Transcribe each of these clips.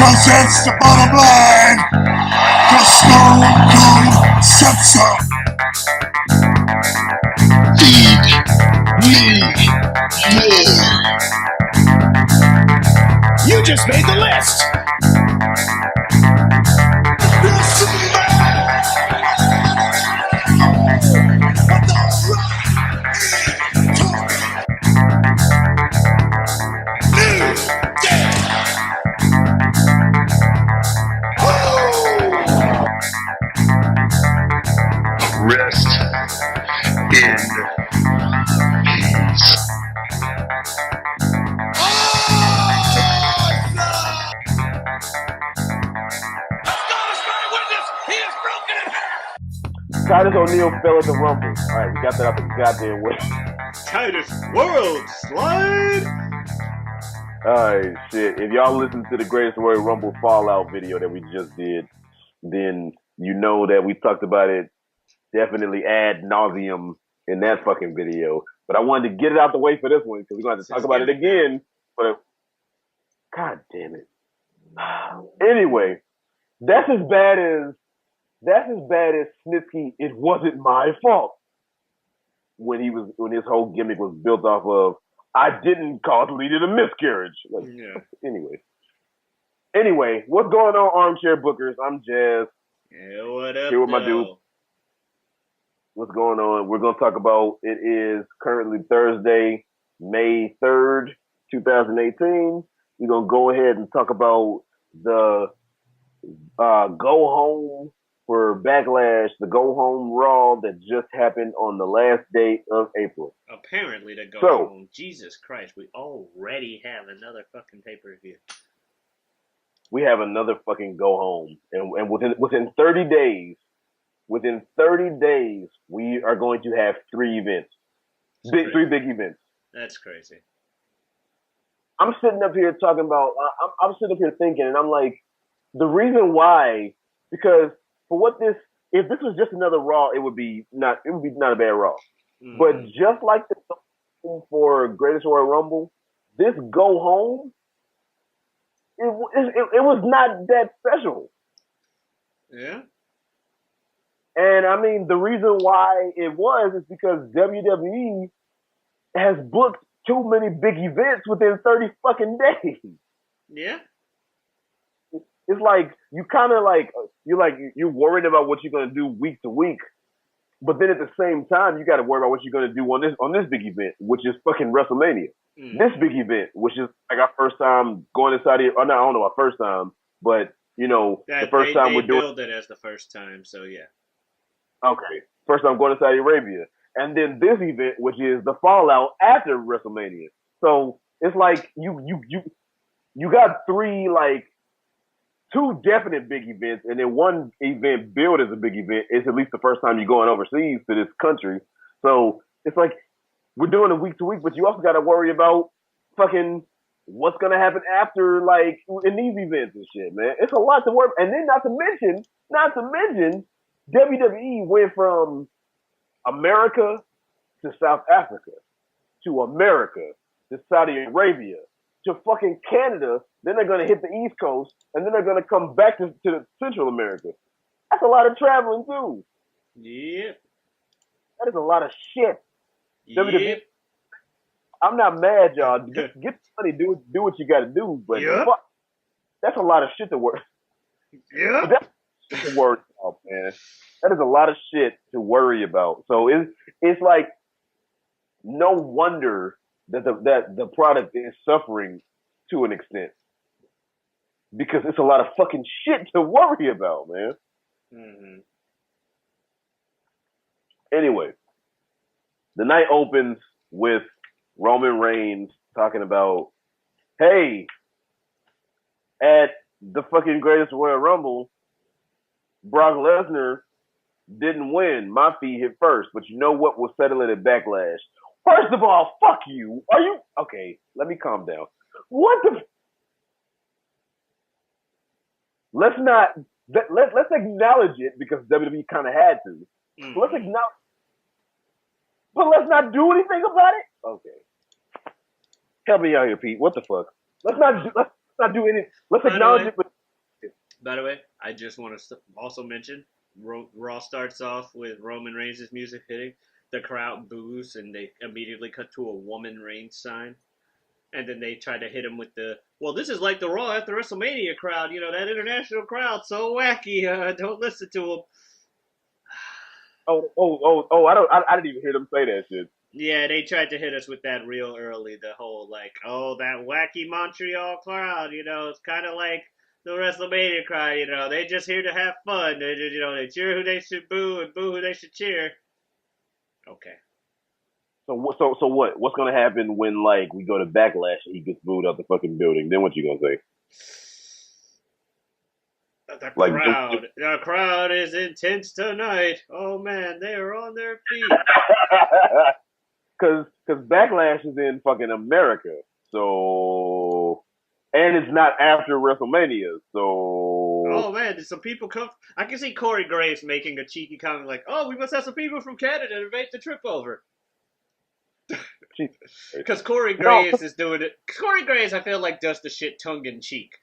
Cause that's the bottom line. Cause Stone Cold said so. Feed me more. You just made the list. Rest in peace. Titus O'Neil fell at the Rumble. All right, we got that out the goddamn way. Titus World Slide. Alright, shit. If y'all listen to the Greatest Royal Rumble Fallout video that we just did, then you know that we talked about it definitely ad nauseum in that fucking video. But I wanted to get it out the way for this one because we're going to have to talk about it again. But God damn it. Anyway, that's as bad as Snitsky. It wasn't my fault when his whole gimmick was built off of I didn't cause Lita a miscarriage. Like, Yeah. Anyway, what's going on, armchair bookers? I'm Jazz. Yeah, what up, Here with my though? dude. What's going on? We're going to talk about, it is currently Thursday, May 3rd, 2018. We're going to go ahead and talk about the go home for Backlash, the go home Raw that just happened on the last day of April. Apparently to go home. Jesus Christ, we already have another fucking pay-per-view. We have another fucking go home. And within 30 days, we are going to have three events. Three big events. That's crazy. I'm sitting up here talking about, I'm sitting up here thinking, and I'm like, the reason why, because if this was just another Raw, it would be not a bad Raw. Mm-hmm. But just like the for Greatest Royal Rumble, this go home, it was not that special. Yeah. And I mean, the reason why it was is because WWE has booked too many big events within 30 fucking days. Yeah. It's like you kind of you're worried about what you're gonna do week to week, but then at the same time you got to worry about what you're gonna do on this big event, which is fucking WrestleMania. Mm. This big event, which is like our first time going inside it, or no, I don't know our first time, but you know the first time we're doing it as the first time, so yeah. Okay, first time going to Saudi Arabia, and then this event, which is the fallout after WrestleMania. So it's like you got three two definite big events, and then one event billed as a big event. It's at least the first time you're going overseas to this country. So it's like we're doing it week to week, but you also got to worry about fucking what's going to happen after, in these events and shit, man. It's a lot to worry. And then not to mention, WWE went from America to South Africa to America to Saudi Arabia to fucking Canada, then they're going to hit the East Coast, and then they're going to come back to Central America. That's a lot of traveling, too. Yep. That is a lot of shit. Yep. I'm not mad, y'all. Get the money, do what you got to do, but fuck, that's a lot of shit to worry. Yeah. That's to worry about, man. That is a lot of shit to worry about. So it's like no wonder that the product is suffering to an extent because it's a lot of fucking shit to worry about, man. Mm-hmm. Anyway, the night opens with Roman Reigns talking about, hey, at the fucking Greatest Royal Rumble, Brock Lesnar didn't win. My feet hit first, but you know what? We'll settle it at Backlash. First of all, fuck you. Are you okay? Let me calm down. What the? Let's acknowledge it because WWE kind of had to. Mm-hmm. Let's acknowledge, but let's not do anything about it. Okay, help me out here, Pete. What the fuck? Let's not do any. Let's acknowledge it, but By the way, I just want to also mention Raw starts off with Roman Reigns' music hitting. The crowd boos and they immediately cut to a woman Reigns sign. And then they try to hit him with the, well, this is like the Raw after WrestleMania crowd. You know, that international crowd, so wacky. Don't listen to them. I didn't even hear them say that shit. Yeah, they tried to hit us with that real early. The whole, like, oh, that wacky Montreal crowd, you know, it's kind of like the WrestleMania crowd, you know, they just here to have fun. They cheer who they should boo and boo who they should cheer. Okay. So what? What's gonna happen when like we go to Backlash and he gets booed out the fucking building? Then what you gonna say? The crowd is intense tonight. Oh man, they are on their feet. Cause Backlash is in fucking America, so and it's not after WrestleMania, so. Oh man, did some people come? I can see Corey Graves making a cheeky comment like, "Oh, we must have some people from Canada to make the trip over." Because Corey Graves is doing it. Corey Graves, I feel like, does the shit tongue in cheek.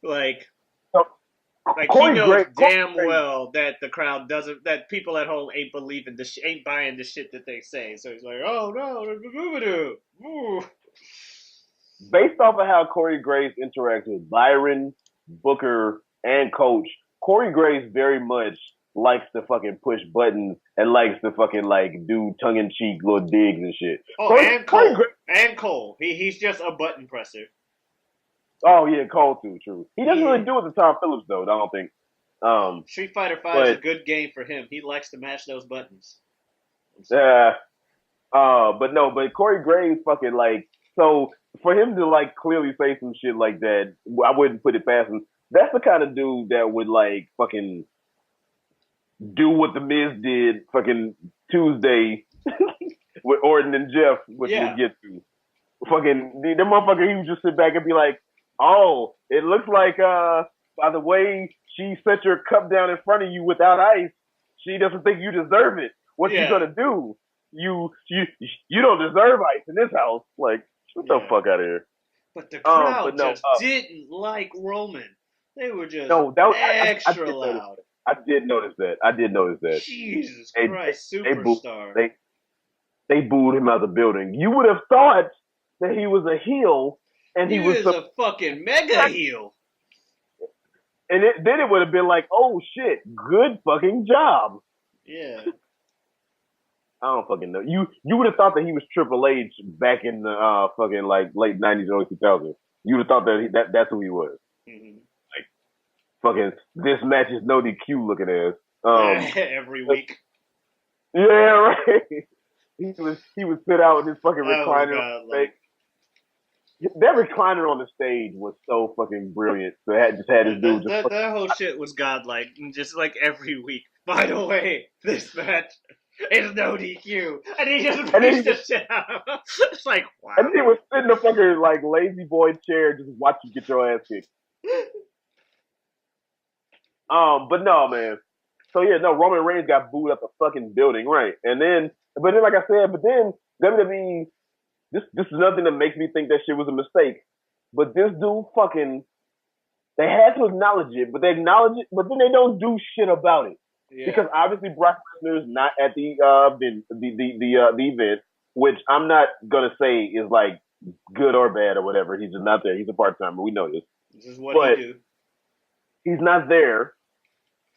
Like Corey he knows damn well that the crowd doesn't, that people at home ain't believing ain't buying the shit that they say. So he's like, "Oh no, based off of how Corey Graves interacts with Byron, Booker, and Coach, Corey Graves very much likes to fucking push buttons and likes to fucking like do tongue in cheek little digs and shit. Oh, and Cole. And Cole. He's just a button presser. Oh yeah, Cole too, true. He doesn't really do it to Tom Phillips though, I don't think. Street Fighter 5 is a good game for him. He likes to mash those buttons. Yeah. But Corey Graves fucking like, so for him to like clearly say some shit like that, I wouldn't put it past him. That's the kind of dude that would like fucking do what the Miz did fucking Tuesday with Orton and Jeff, which we'll get to. Fucking the motherfucker, he would just sit back and be like, "Oh, it looks like by the way she set your cup down in front of you without ice, she doesn't think you deserve it. What you gonna do? You don't deserve ice in this house. Like, get the fuck out of here." But the crowd didn't like Roman. They were just extra loud. I did notice that. Jesus Christ, superstar. They booed him out of the building. You would have thought that he was a heel, and he was a fucking mega heel. And then it would have been like, oh shit, good fucking job. Yeah. I don't fucking know. You would have thought that he was Triple H back in the fucking like late 90s, early 2000s. You would have thought that that's who he was. Mm-hmm. Like fucking this match is no DQ looking ass. Every week. Yeah, right. He was sit out in his fucking recliner. That recliner on the stage was so fucking brilliant. So it just had his dude. That whole shit was godlike, just like every week. By the way, this match is no DQ, and he just beats the shit out of him. It's like, wow. And he was sitting in a fucking like lazy boy chair, just watch you get your ass kicked. But no, man. So yeah, no, Roman Reigns got booed out the fucking building, right? But then, like I said, WWE. This is nothing that makes me think that shit was a mistake. But this dude fucking, they had to acknowledge it, but they acknowledge it, but then they don't do shit about it. Yeah. Because obviously Brock Lesnar is not at the event, which I'm not gonna say is like good or bad or whatever. He's just not there. He's a part timer. We know this. This is what he do. He's not there,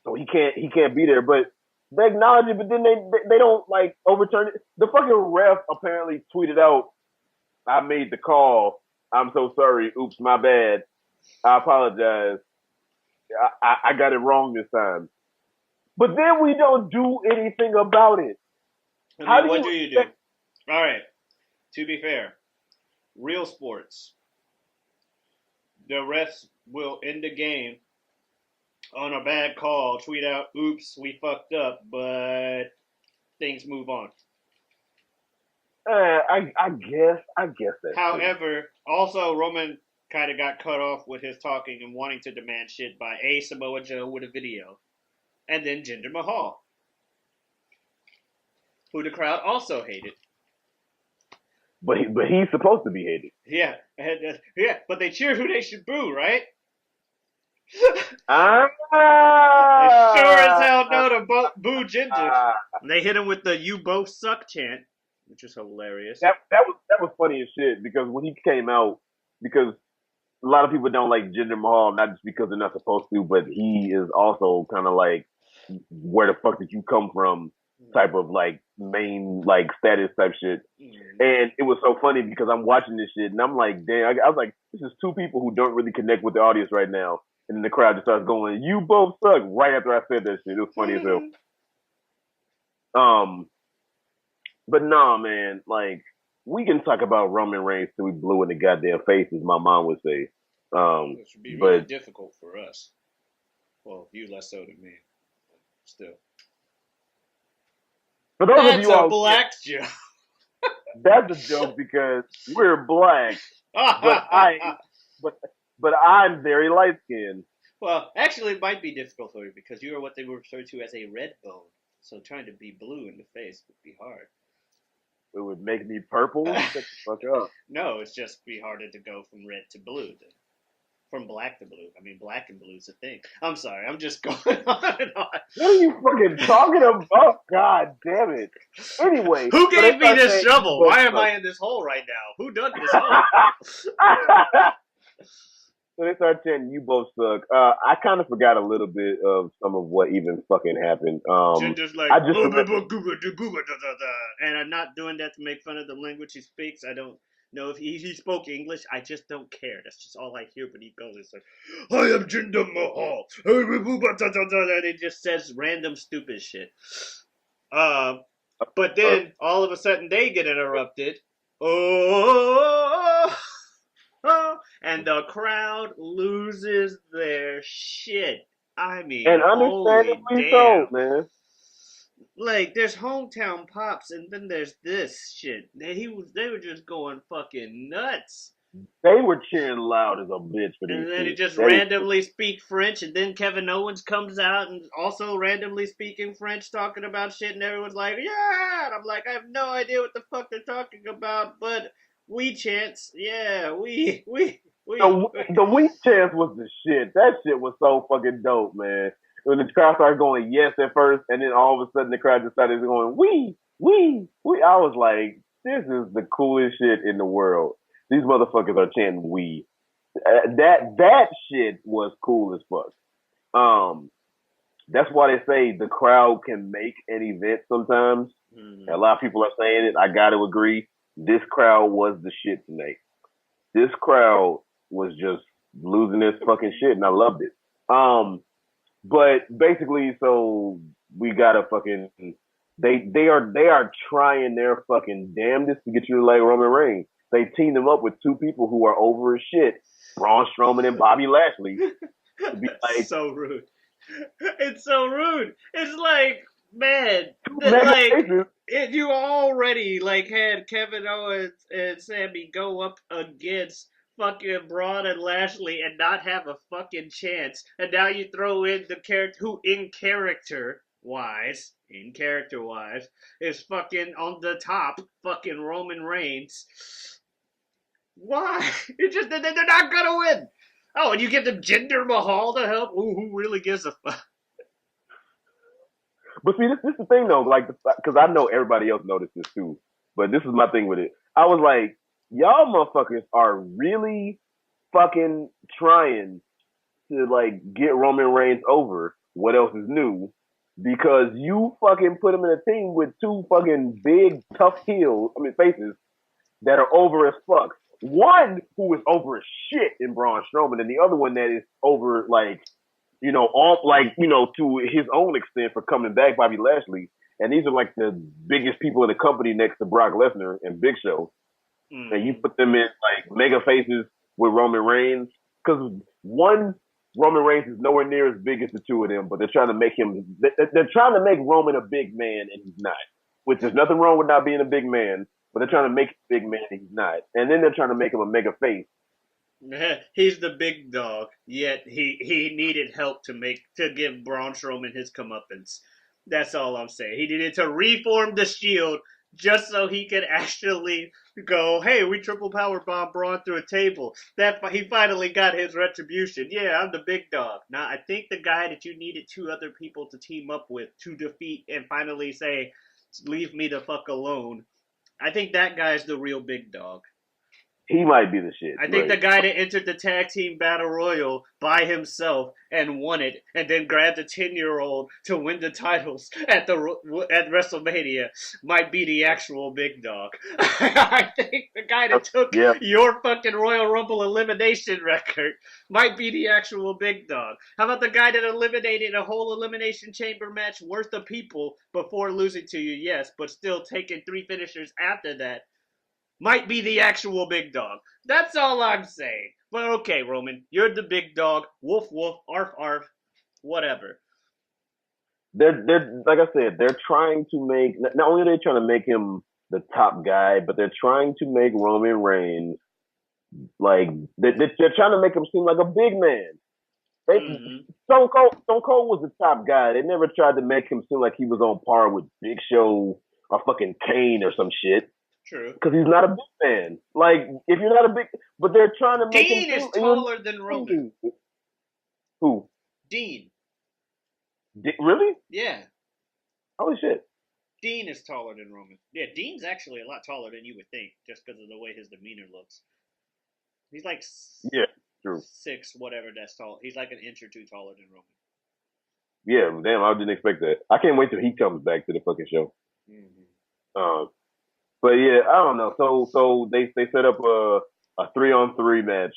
so he can't be there. But they acknowledge it, but then they don't like overturn it. The fucking ref apparently tweeted out, "I made the call. I'm so sorry. Oops, my bad. I apologize. I got it wrong this time." But then we don't do anything about it. What do you do? All right. To be fair, real sports, the refs will end the game on a bad call, tweet out, "Oops, we fucked up," but things move on. I guess that. However, also Roman kind of got cut off with his talking and wanting to demand shit by Samoa Joe with a video, and then Jinder Mahal, who the crowd also hated. But he's supposed to be hated. Yeah, but they cheered who they should boo, right? Ah, They sure as hell know to boo Ginger. And they hit him with the "You both suck" chant, which is hilarious. that was funny as shit because when he came out, because a lot of people don't like Jinder Mahal, not just because they're not supposed to, but he is also kind of like, where the fuck did you come from? Type of like main like status type shit. And it was so funny because I'm watching this shit and I'm like, damn, I was like, this is two people who don't really connect with the audience right now. And then the crowd just starts going, "You both suck," right after I said that shit. It was funny as hell. Um, but nah, man, like we can talk about Roman Reigns till we blue in the goddamn face, as my mom would say. Which would be really But difficult for us. Well, you less so than me. Still. for those of That's you a all, black joke. that's a joke because we're black, but but I'm very light skinned. Well, actually, it might be difficult for you because you are what they refer to as a red bone. So trying to be blue in the face would be hard. It would make me purple. Shut the fuck up. No, it's just be harder to go from red to blue than from black to blue. I mean, black and blue is a thing. I'm sorry, I'm just going on and on. What are you fucking talking about? God damn it. Anyway. Who so they gave me start this saying shovel? you both Why am suck. I in this hole right now? Who done this hole? So they start chanting, "You both suck." I kind of forgot a little bit of some of what even fucking happened. Ginger's like, I just remember. and I'm not doing that to make fun of the language he speaks. I don't know if he spoke English. I just don't care. That's just all I hear when he goes. It's like, "I am Jinder Mahal." And he just says random stupid shit. But then all of a sudden they get interrupted. Oh, and the crowd loses their shit. I mean, And holy understandably damn. so, man. Like, there's hometown pops, and then there's this shit. They were just going fucking nuts. They were cheering loud as a bitch for these And then he shit. just They randomly speak French, and then Kevin Owens comes out and also randomly speaking French, talking about shit, and everyone's like, "Yeah!" And I'm like, I have no idea what the fuck they're talking about, but we chants, yeah, we. the weak chance was the shit. That shit was so fucking dope, man. When the crowd started going yes at first, and then all of a sudden the crowd just started going we. I was like, this is the coolest shit in the world. These motherfuckers are chanting we. That shit was cool as fuck. That's why they say the crowd can make an event sometimes. A lot of people are saying it. I got to agree. This crowd was the shit tonight. This crowd was just losing this fucking shit, and I loved it. But basically, so we gotta fucking they are trying their fucking damnedest to get you to like Roman Reigns. They teamed him up with two people who are over as shit, Braun Strowman and Bobby Lashley. To be like, so rude. It's so rude. It's like, man, you already like had Kevin Owens and Sammy go up against fucking Braun and Lashley and not have a fucking chance, and now you throw in the character who, in character wise, is fucking on the top, fucking Roman Reigns. Why? It's just that they're not gonna win. Oh, and you give them Jinder Mahal to help? Ooh, who really gives a fuck? but see, this is the thing though, like, because I know everybody else noticed this too, but this is my thing with it. I was like, y'all motherfuckers are really fucking trying to like get Roman Reigns over. What else is new? Because you fucking put him in a team with two fucking big tough faces that are over as fuck. One who is over as shit in Braun Strowman, and the other one that is over like, to his own extent for coming back, Bobby Lashley. And these are like the biggest people in the company next to Brock Lesnar and Big Show. And you put them in like mega faces with Roman Reigns, because one, Roman Reigns is nowhere near as big as the two of them, but they're trying to make him. They're trying to make Roman a big man, and he's not. Which there's nothing wrong with not being a big man, but they're trying to make him a big man, and he's not. And then they're trying to make him a mega face. He's the big dog, yet he needed help to give Braun Strowman his comeuppance. That's all I'm saying. He needed to reform the Shield just so he could actually go, hey, we triple power bomb Braun through a table. That he finally got his retribution. Yeah, I'm the big dog. Now I think the guy that you needed two other people to team up with to defeat and finally say, leave me the fuck alone. I think that guy's the real big dog. He might be the shit. I think right. the guy that entered the tag team battle royal by himself and won it, and then grabbed a 10-year-old to win the titles at WrestleMania, might be the actual big dog. I think the guy that took your fucking Royal Rumble elimination record might be the actual big dog. How about the guy that eliminated a whole elimination chamber match worth of people before losing to you? Yes, but still taking 3 finishers after that. Might be the actual big dog. That's all I'm saying. But okay, Roman, you're the big dog. Woof woof, arf arf, whatever. They're like I said, they're trying to make, not only are they trying to make him the top guy, but they're trying to make Roman Reigns like they're trying to make him seem like a big man. Stone Cold was the top guy. They never tried to make him seem like he was on par with Big Show or fucking Kane or some shit. True. Because he's not a big man. Like, if you're not a big... But they're trying to make Dean is taller than Roman. Who? Dean. Really? Yeah. Holy shit. Dean is taller than Roman. Yeah, Dean's actually a lot taller than you would think, just because of the way his demeanor looks. He's like... Yeah, true. 6, whatever that's tall. He's like an inch or two taller than Roman. Yeah, damn, I didn't expect that. I can't wait till he comes back to the fucking show. Mm-hmm. But yeah, I don't know. So they set up a 3-on-3 match.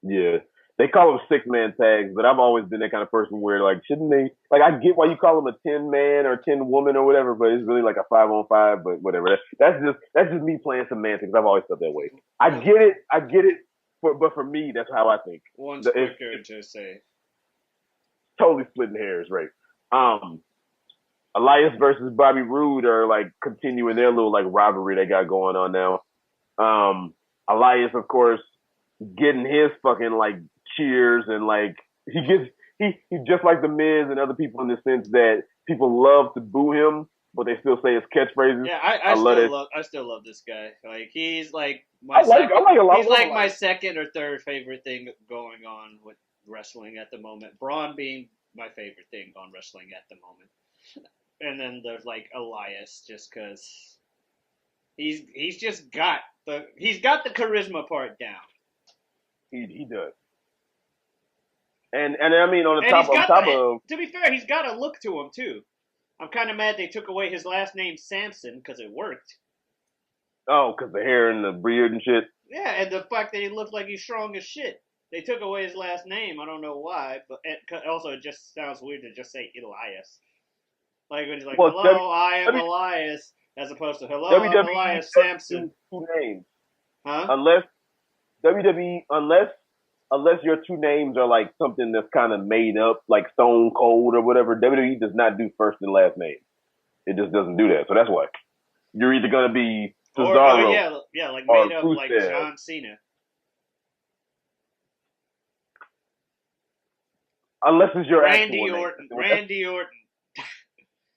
Yeah, they call them 6-man tags, but I've always been that kind of person where like shouldn't they? Like I get why you call them a 10-man or 10-woman or whatever, but it's really like a 5-on-5. But whatever. That's just me playing semantics. I've always felt that way. I get it. But for me, that's how I think. One's quicker to say. Totally splitting hairs, right? Elias versus Bobby Roode are like continuing their little like rivalry they got going on now. Elias, of course, getting his fucking like cheers and like he's just like the Miz and other people in the sense that people love to boo him, but they still say his catchphrases. Yeah, I still love this guy. Like he's like my my second or third favorite thing going on with wrestling at the moment. Braun being my favorite thing on wrestling at the moment. And then there's like Elias, just because he's just got the charisma part down. He does. And I mean on top of to be fair, he's got a look to him too. I'm kind of mad they took away his last name Samson because it worked. Oh, because the hair and the beard and shit. Yeah, and the fact that he looks like he's strong as shit. They took away his last name. I don't know why, but also it just sounds weird to just say Elias. Like when he's like, "Hello, I am Elias," as opposed to "Hello, I'm Elias Sampson." Two names, huh? Unless WWE, unless your two names are like something that's kind of made up, like Stone Cold or whatever. WWE does not do first and last names. It just doesn't do that. So that's why you're either gonna be Cesaro, like made up like John Cena. Unless it's your Randy Orton. Randy Orton.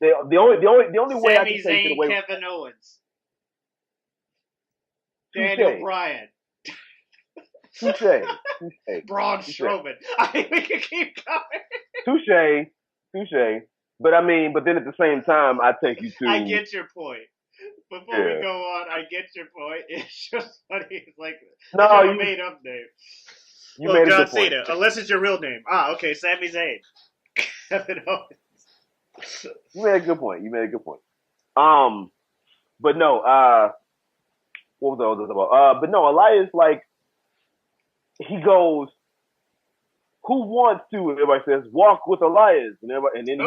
The only way I can take it away. Kevin Owens. Daniel Bryan. Touche. Braun Strowman. I mean, we can keep going. Touche. But then at the same time, I take you to. I get your point. Before we go on, I get your point. It's just funny. It's like you made up name. You made John a good point. Cena, unless it's your real name. Okay, Sami Zayn. Kevin Owens. You made a good point. But no, what was all this about? But no, Elias, like, he goes, who wants to? And everybody says, walk with Elias. And then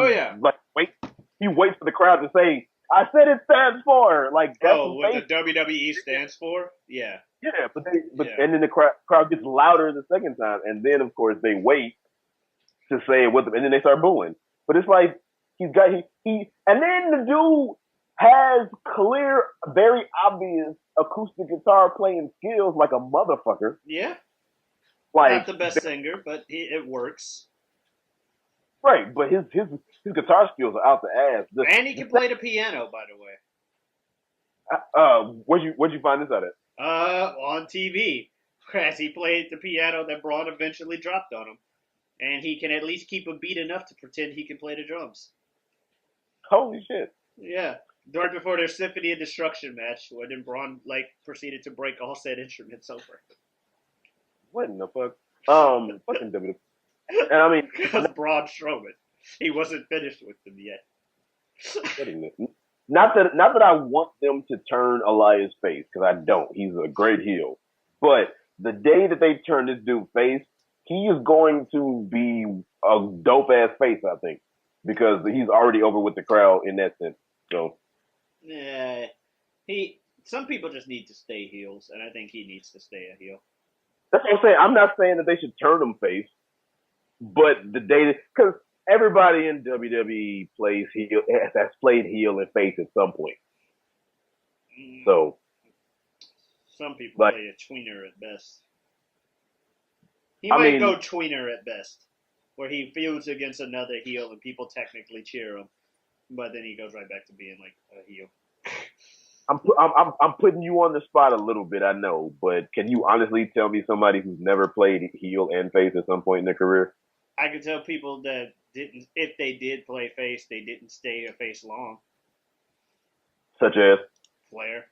he waits for the crowd to say, I said it stands for. Like, that's what the WWE stands for? Yeah. Yeah, and then the crowd gets louder the second time, and then of course they wait to say it with them, and then they start booing. But it's like and then the dude has clear, very obvious acoustic guitar playing skills like a motherfucker. Yeah, like not the best singer, but it works. Right, but his guitar skills are out the ass. And he can play the piano, by the way. Where'd you find this out at? On TV, as he played the piano that Braun eventually dropped on him, and he can at least keep a beat enough to pretend he can play the drums. Holy shit! Yeah, right before their Symphony of Destruction match, where then Braun proceeded to break all said instruments over. What in the fuck? Fucking WWE. And I mean, Because Braun Strowman, he wasn't finished with them yet. not that I want them to turn Elias face, because I don't. He's a great heel. But the day that they turn this dude face, he is going to be a dope ass face, I think, because he's already over with the crowd in that sense. So, yeah, some people just need to stay heels, and I think he needs to stay a heel. that's what I'm saying. I'm not saying that they should turn him face, but the day, because everybody in WWE plays heel, has played heel and face at some point. So, some people play a tweener at best. He might go tweener at best, where he feuds against another heel and people technically cheer him, but then he goes right back to being like a heel. I'm putting you on the spot a little bit, I know, but can you honestly tell me somebody who's never played heel and face at some point in their career? I can tell people that didn't, if they did play face, they didn't stay a face long. Such as Flair.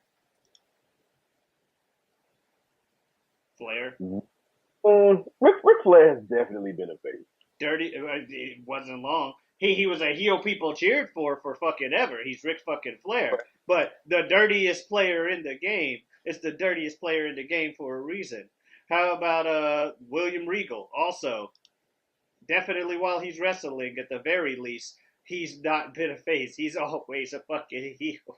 Ric Flair has definitely been a face. It wasn't long. He was a heel people cheered for fucking ever. He's Ric fucking Flair. But the dirtiest player in the game is the dirtiest player in the game for a reason. How about William Regal? Also, definitely while he's wrestling, at the very least, he's not been a face. He's always a fucking heel.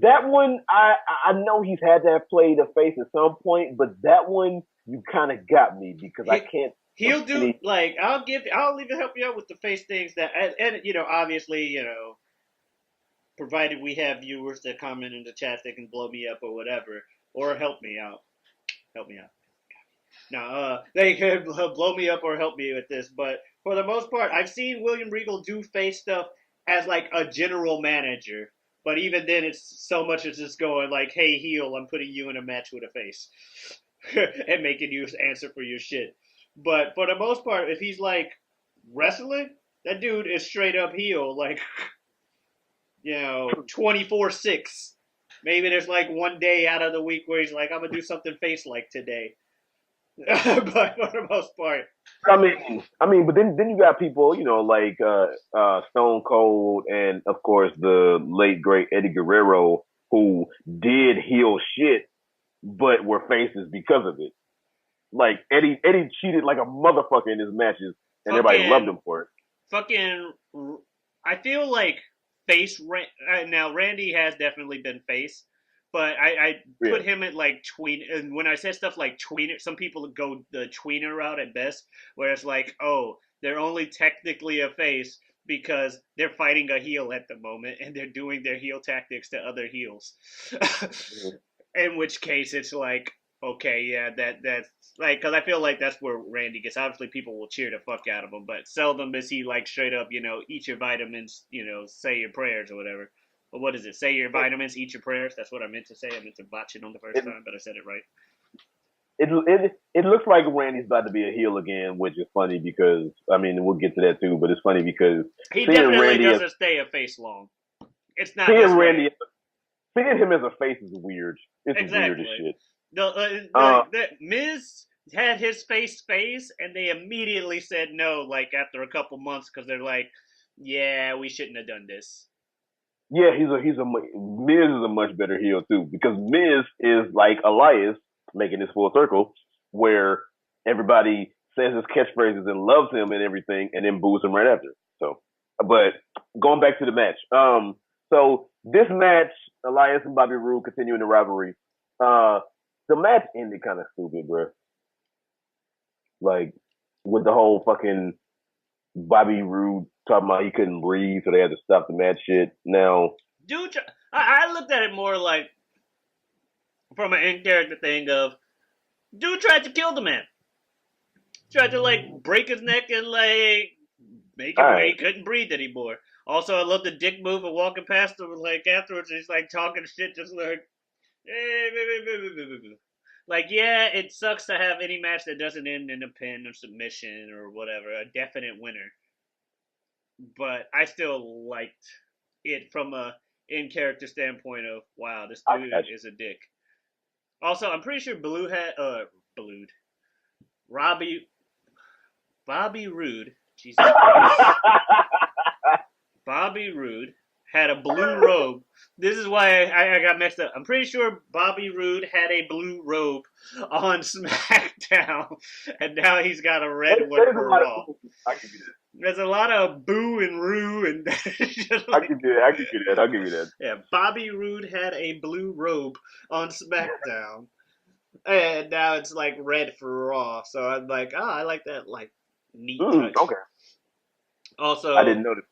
That one, I know he's had to have played a face at some point, but that one, you kind of got me because I can't. He'll do I'll even help you out with the face things that, and obviously, provided we have viewers that comment in the chat that can blow me up or whatever, or help me out. Now, they could blow me up or help me with this, but for the most part, I've seen William Regal do face stuff as like a general manager. But even then, it's so much as just going like, hey, heel, I'm putting you in a match with a face. And making you answer for your shit. But for the most part, if he's like wrestling, that dude is straight up heel, like, 24/6. Maybe there's like one day out of the week where he's like, I'm going to do something face like today. But for the most part. I mean, but then you got people, like Stone Cold and of course the late great Eddie Guerrero, who did heel shit, but were faces because of it. Like Eddie cheated like a motherfucker in his matches, and everybody loved him for it. I feel like face. Now Randy has definitely been face. But I put him at like tween, and when I said stuff like tweener, some people go the tweener route at best, where it's like, oh, they're only technically a face because they're fighting a heel at the moment, and they're doing their heel tactics to other heels. In which case, it's like, okay, yeah, that's like, because I feel like that's where Randy gets. Obviously, people will cheer the fuck out of him, but seldom is he like straight up, eat your vitamins, say your prayers or whatever. But what is it? Say your vitamins, eat your prayers. That's what I meant to say. I meant to botch it on the first time, but I said it right. It looks like Randy's about to be a heel again, which is funny because we'll get to that too. But it's funny because he definitely doesn't stay a face long. It's not seeing Randy. Seeing him as a face is weird. It's exactly. weird as shit. The Miz had his face, and they immediately said no, like after a couple months, because they're like, yeah, we shouldn't have done this. Yeah, Miz is a much better heel too, because Miz is like Elias, making this full circle, where everybody says his catchphrases and loves him and everything, and then boos him right after. So, but going back to the match, so this match, Elias and Bobby Roode continuing the rivalry. The match ended kind of stupid, bro. Like with the whole fucking Bobby Roode talking about he couldn't breathe, so they had to stop the match shit. Now, dude, I looked at it more like from an in-character thing of, dude tried to kill the man. Tried to like break his neck and like make him where he couldn't breathe anymore. Also, I love the dick move of walking past him, like afterwards, he's like talking shit, just like, like, yeah, it sucks to have any match that doesn't end in a pin or submission or whatever, a definite winner. But I still liked it from a in character standpoint of wow, this dude is a dick. Also, I'm pretty sure Robbie Bobby Roode, Jesus Christ, Bobby Roode had a blue robe. This is why I got messed up. I'm pretty sure Bobby Roode had a blue robe on SmackDown, and now he's got a red one for Raw. I give you that. There's a lot of boo and roo and just like, I give you that. I'll give you that. Yeah, Bobby Roode had a blue robe on SmackDown, and now it's like red for Raw. So I'm like, oh, I like that, like neat touch. Okay. Also, I didn't notice.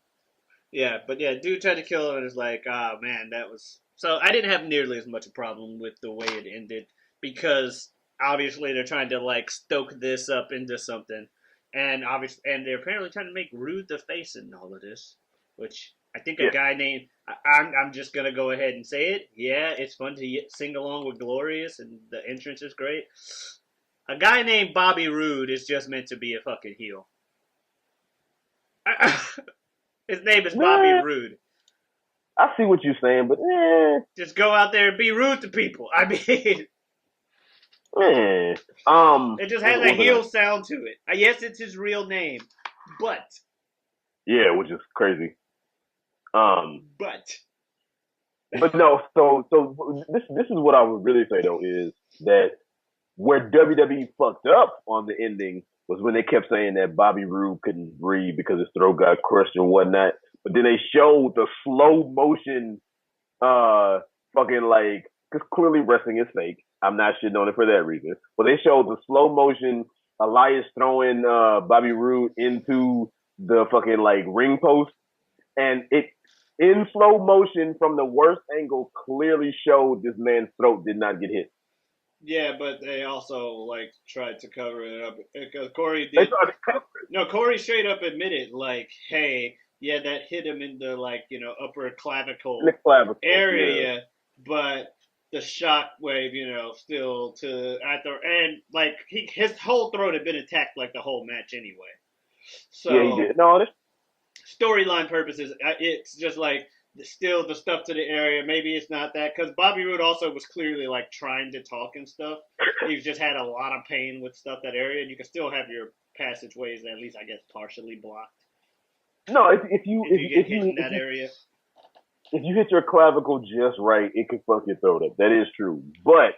Yeah, but yeah, dude tried to kill him, and it's like, oh man, that was. So I didn't have nearly as much a problem with the way it ended because obviously they're trying to like stoke this up into something, and they're apparently trying to make Rude the face in all of this, which I think a guy named I'm just gonna go ahead and say it. Yeah, it's fun to sing along with Glorious, and the entrance is great. A guy named Bobby Roode is just meant to be a fucking heel. His name is Bobby Roode. I see what you're saying, but just go out there and be rude to people. I mean, it just has a heel sound to it. Yes, it's his real name, but which is crazy. But no. So this is what I would really say though is that where WWE fucked up on the ending was when they kept saying that Bobby Roode couldn't breathe because his throat got crushed and whatnot. But then they showed the slow motion, fucking like, because clearly wrestling is fake. I'm not shitting on it for that reason. But they showed the slow motion Elias throwing Bobby Roode into the fucking like ring post, and it in slow motion from the worst angle clearly showed this man's throat did not get hit. Yeah, but they also like tried to cover it up because Corey did. They tried to cover it. No, Corey straight up admitted like, "Hey, yeah, that hit him in the like upper clavicle area, but the shock wave, still to at the end, like his whole throat had been attacked like the whole match anyway. So yeah, he did. No, storyline purposes, it's just like." Still the stuff to the area, maybe it's not that, because Bobby Roode also was clearly like trying to talk and stuff. He's just had a lot of pain with stuff that area, and you can still have your passageways at least, I guess, partially blocked. No, if you get hit in that area, if you hit your clavicle just right, it could fuck your throat up. That is true, but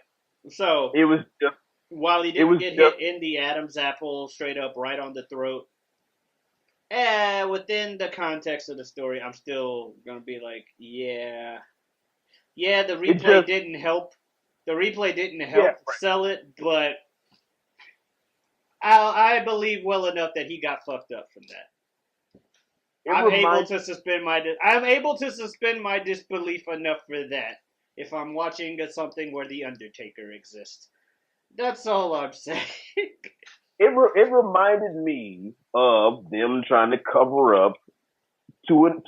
so it was just while he didn't get hit in the Adam's apple straight up right on the throat. Within the context of the story, I'm still gonna be like, yeah, the replay didn't help. The replay didn't help sell it, but I believe well enough that he got fucked up from that. I'm able to suspend my disbelief enough for that if I'm watching something where the Undertaker exists. That's all I'm saying. It reminded me of them trying to cover up to an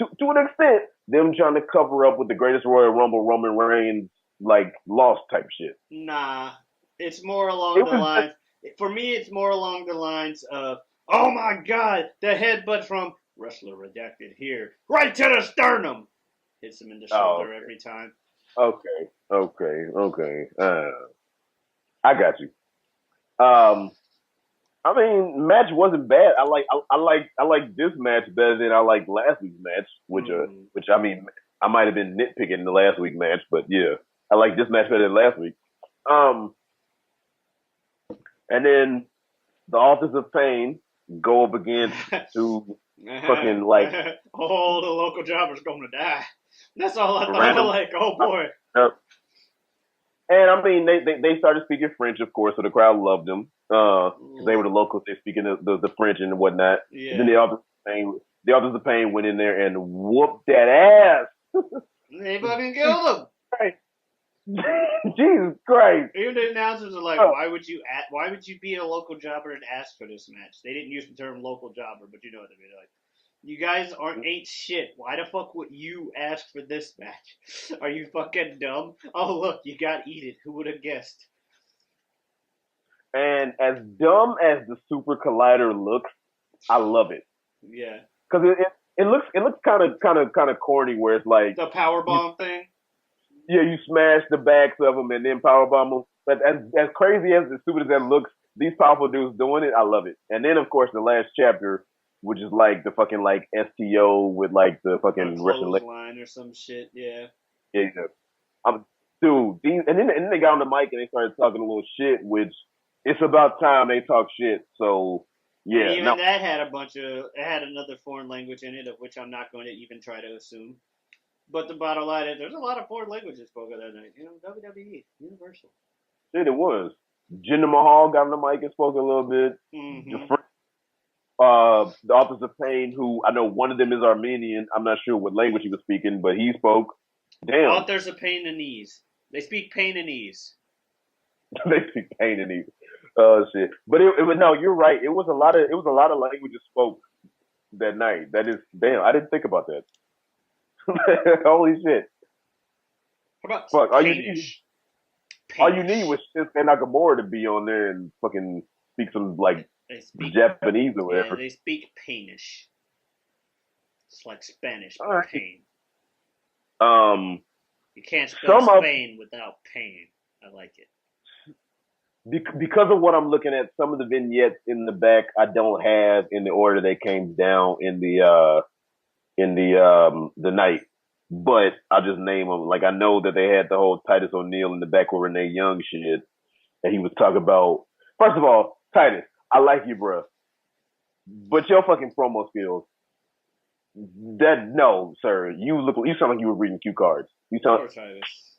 extent. Them trying to cover up with the Greatest Royal Rumble Roman Reigns like lost type shit. Nah, it's more along the lines. For me, it's more along the lines of, oh my God, the headbutt from Wrestler Redacted here, right to the sternum, hits him in the shoulder every time. Okay. I got you. I mean, match wasn't bad. I like this match better than I like last week's match, which I mean, I might have been nitpicking the last week match, but yeah, I like this match better than last week. And then the Authors of Pain go up against to fucking like all the local jobbers gonna die. That's all I thought. Like, oh boy. And I mean, they started speaking French, of course, so the crowd loved them. They were the locals. They speaking the French and whatnot. Yeah. And then the Authors of Pain went in there and whooped that ass. They fucking killed them. Jesus Christ! Even the announcers are like, "Why would you be a local jobber and ask for this match?" They didn't use the term local jobber, but you know what I mean. Like, You guys ain't shit. Why the fuck would you ask for this match? Are you fucking dumb? Oh look, you got eat it. Who would have guessed? And as dumb as the Super Collider looks, I love it Yeah. because it looks kind of corny where it's like The power you, bomb thing. yeah, you smash the backs of them and then powerbomb them. But as crazy as stupid as that looks, these powerful dudes doing it, I love it. And then of course the last chapter, which is like the fucking like STO with like the A fucking Russian clothesline or some shit. Yeah. yeah, I'm dude. And then they got on the mic and they started talking a little shit, which it's about time they talk shit. So And yeah, even no, that had it had another foreign language in it, of which I'm not going to even try to assume. But the bottom line is, there's a lot of foreign languages spoken that night. You know, WWE, Universal. shit, it was. Jinder Mahal got on the mic and spoke a little bit. Mm-hmm. The Authors of Pain, who I know one of them is Armenian. I'm not sure what language he was speaking, but he spoke. Damn, Authors of pain and ease. They speak pain and ease. they speak pain in these. Oh shit! But it was no. You're right. It was a lot of languages spoke that night. That is damn. I didn't think about that. Holy shit! How about Fuck. painish? All you need was Shinsuke Nakamura to be on there and fucking speak some like They speak, Japanese or yeah, whatever. they speak painish. It's like Spanish, All but right. pain. Um, You can't spell some of Spain without pain. I like it. because of what I'm looking at, some of the vignettes in the back I don't have in the order they came down in the night, but I'll just name them. Like I know that they had the whole Titus O'Neil in the back with Renee Young shit, and he was talking about. First of all, Titus, I like you, bro, but your fucking promo skills. That no, sir. You sound like you were reading cue cards. You sound Poor Titus.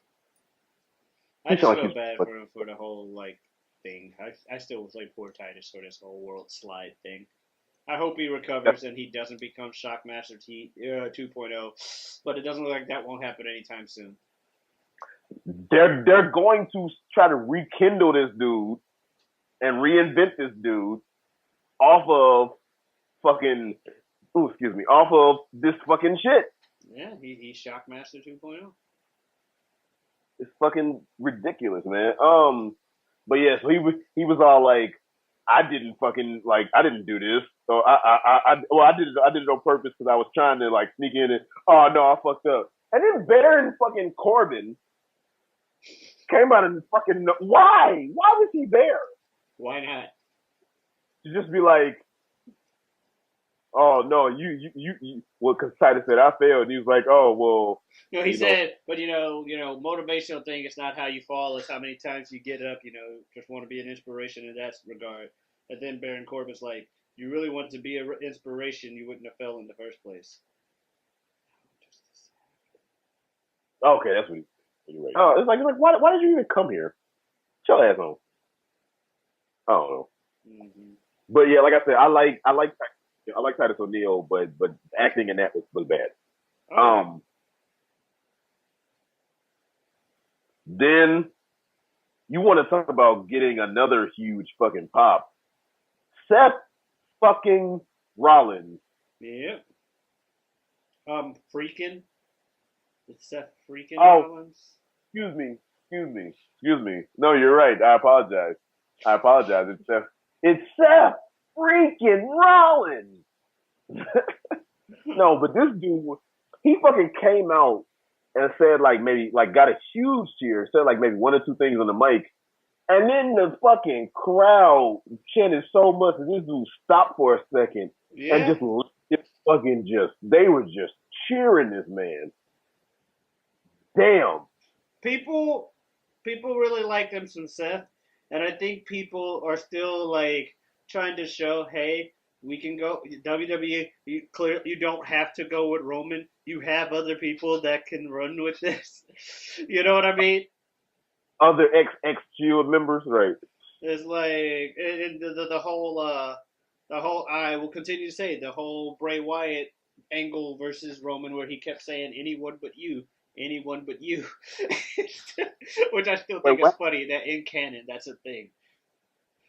I you just sound like feel you. bad for him for the whole like thing. I still was like poor Titus for this whole world slide thing. I hope he recovers and he doesn't become Shockmaster 2.0, but it doesn't look like that won't happen anytime soon. They're going to try to rekindle this dude and reinvent this dude off of fucking off of this fucking shit. Yeah, he's Shockmaster 2.0. It's fucking ridiculous, man. But yeah, so he was all like, I didn't do this. So I did it on purpose because I was trying to like sneak in and oh no, I fucked up. And then Baron fucking Corbin came out and fucking why? Why was he there? Why not? To just be like, oh no, you well, because Titus said I failed. And he was like, oh well. No, he said, but motivational thing. It's not how you fall; it's how many times you get up. Just want to be an inspiration in that regard. And then Baron Corbin's like, you really want to be an inspiration, you wouldn't have fell in the first place. Okay, that's what you're right. Oh, it's like why did you even come here? Shut your ass on. I don't know. Mm-hmm. But yeah, like I said, I like Titus O'Neil, but acting in that was bad. Oh. Then you want to talk about getting another huge fucking pop. Seth fucking Rollins. Yep. Freaking. It's Seth freaking Rollins. Excuse me. No, you're right. I apologize. It's Seth freaking Rollins. No, but this dude, he fucking came out and said got a huge cheer, said like maybe one or two things on the mic, and then the fucking crowd chanted so much that this dude stopped for a second and they were just cheering this man. Damn. People really like them some Seth, and I think people are still like trying to show, hey, we can go WWE. You don't have to go with Roman. You have other people that can run with this. You know what I mean? Other ex-Shield members, right? It's like the whole I will continue to say the whole Bray Wyatt angle versus Roman, where he kept saying anyone but you, which I still think is funny that in canon that's a thing.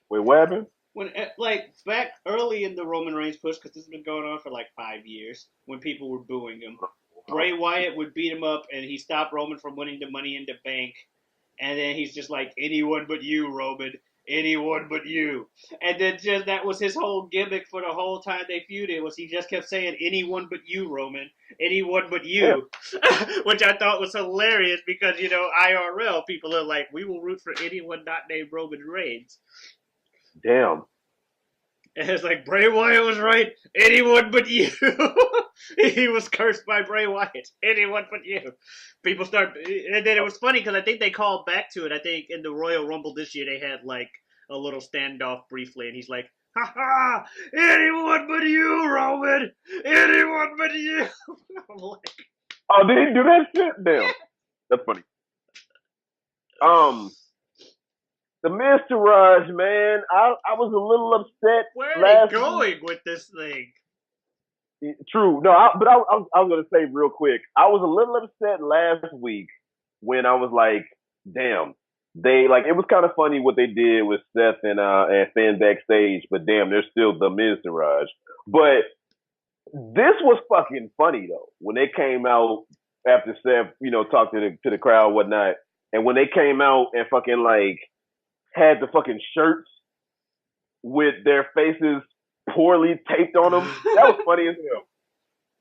Wait, what happened? when like back early in the Roman Reigns push, because this has been going on for like 5 years, when people were booing him, Bray Wyatt would beat him up, and he stopped Roman from winning the Money in the Bank, and then he's just like, anyone but you, Roman. Anyone but you. And then just that was his whole gimmick for the whole time they feuded, was he just kept saying, anyone but you, Roman. Anyone but you. Which I thought was hilarious because, you know, IRL people are like, we will root for anyone not named Roman Reigns. Damn. And it's like, Bray Wyatt was right. Anyone but you. He was cursed by Bray Wyatt. Anyone but you. People start, and then it was funny because I think they called back to it. I think in the Royal Rumble this year they had like a little standoff briefly, and he's like, "Ha ha! Anyone but you, Roman. Anyone but you." I'm like, oh, did he do that shit? Damn, that's funny. The Mr. Raj, man, I was a little upset. where are they going with this thing? True. No, but I was going to say real quick. I was a little upset last week when I was like, damn, they like it was kind of funny what they did with Seth and Finn backstage, but damn, they're still the Miz and Raj. But this was fucking funny though when they came out after Seth, you know, talked to the crowd and whatnot, and when they came out and fucking like had the fucking shirts with their faces poorly taped on them. That was funny as hell.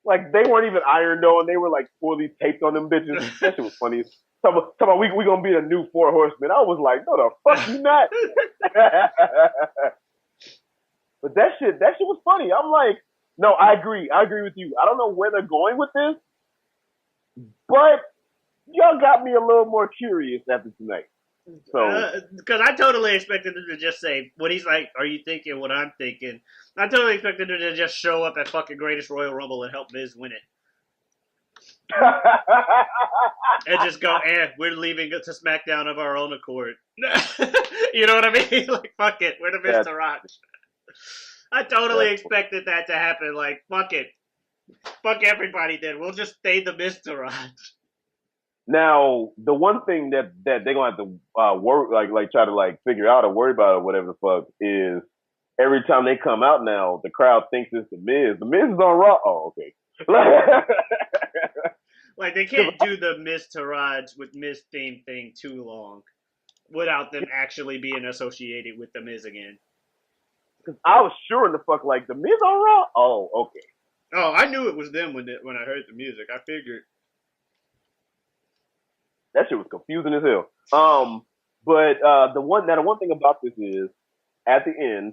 Like they weren't even ironed on; they were like poorly taped on them bitches. That shit was funny. Talking about we gonna be the new Four Horsemen. I was like, no, the fuck you not. But that shit was funny. I'm like, no, I agree with you. I don't know where they're going with this, but y'all got me a little more curious after tonight. So, because I totally expected him to just say, when he's like, are you thinking what I'm thinking? I totally expected him to just show up at fucking Greatest Royal Rumble and help Miz win it. And just go, we're leaving it to SmackDown of our own accord. You know what I mean? Like, fuck it, we're the Mr. Raj. I totally expected that to happen. Like, fuck it. Fuck everybody then. We'll just stay the Mr. Raj. Now, the one thing that they're gonna have to work like try to like figure out or worry about or whatever the fuck is every time they come out now, the crowd thinks it's the Miz. The Miz is on Raw. Oh, okay. Like they can't do the Miz Taraj with Miz theme thing too long without them actually being associated with the Miz again. Because I was sure in the fuck like the Miz on Raw. Oh, okay. Oh, I knew it was them when I heard the music. I figured. That shit was confusing as hell. But the one thing about this is, at the end,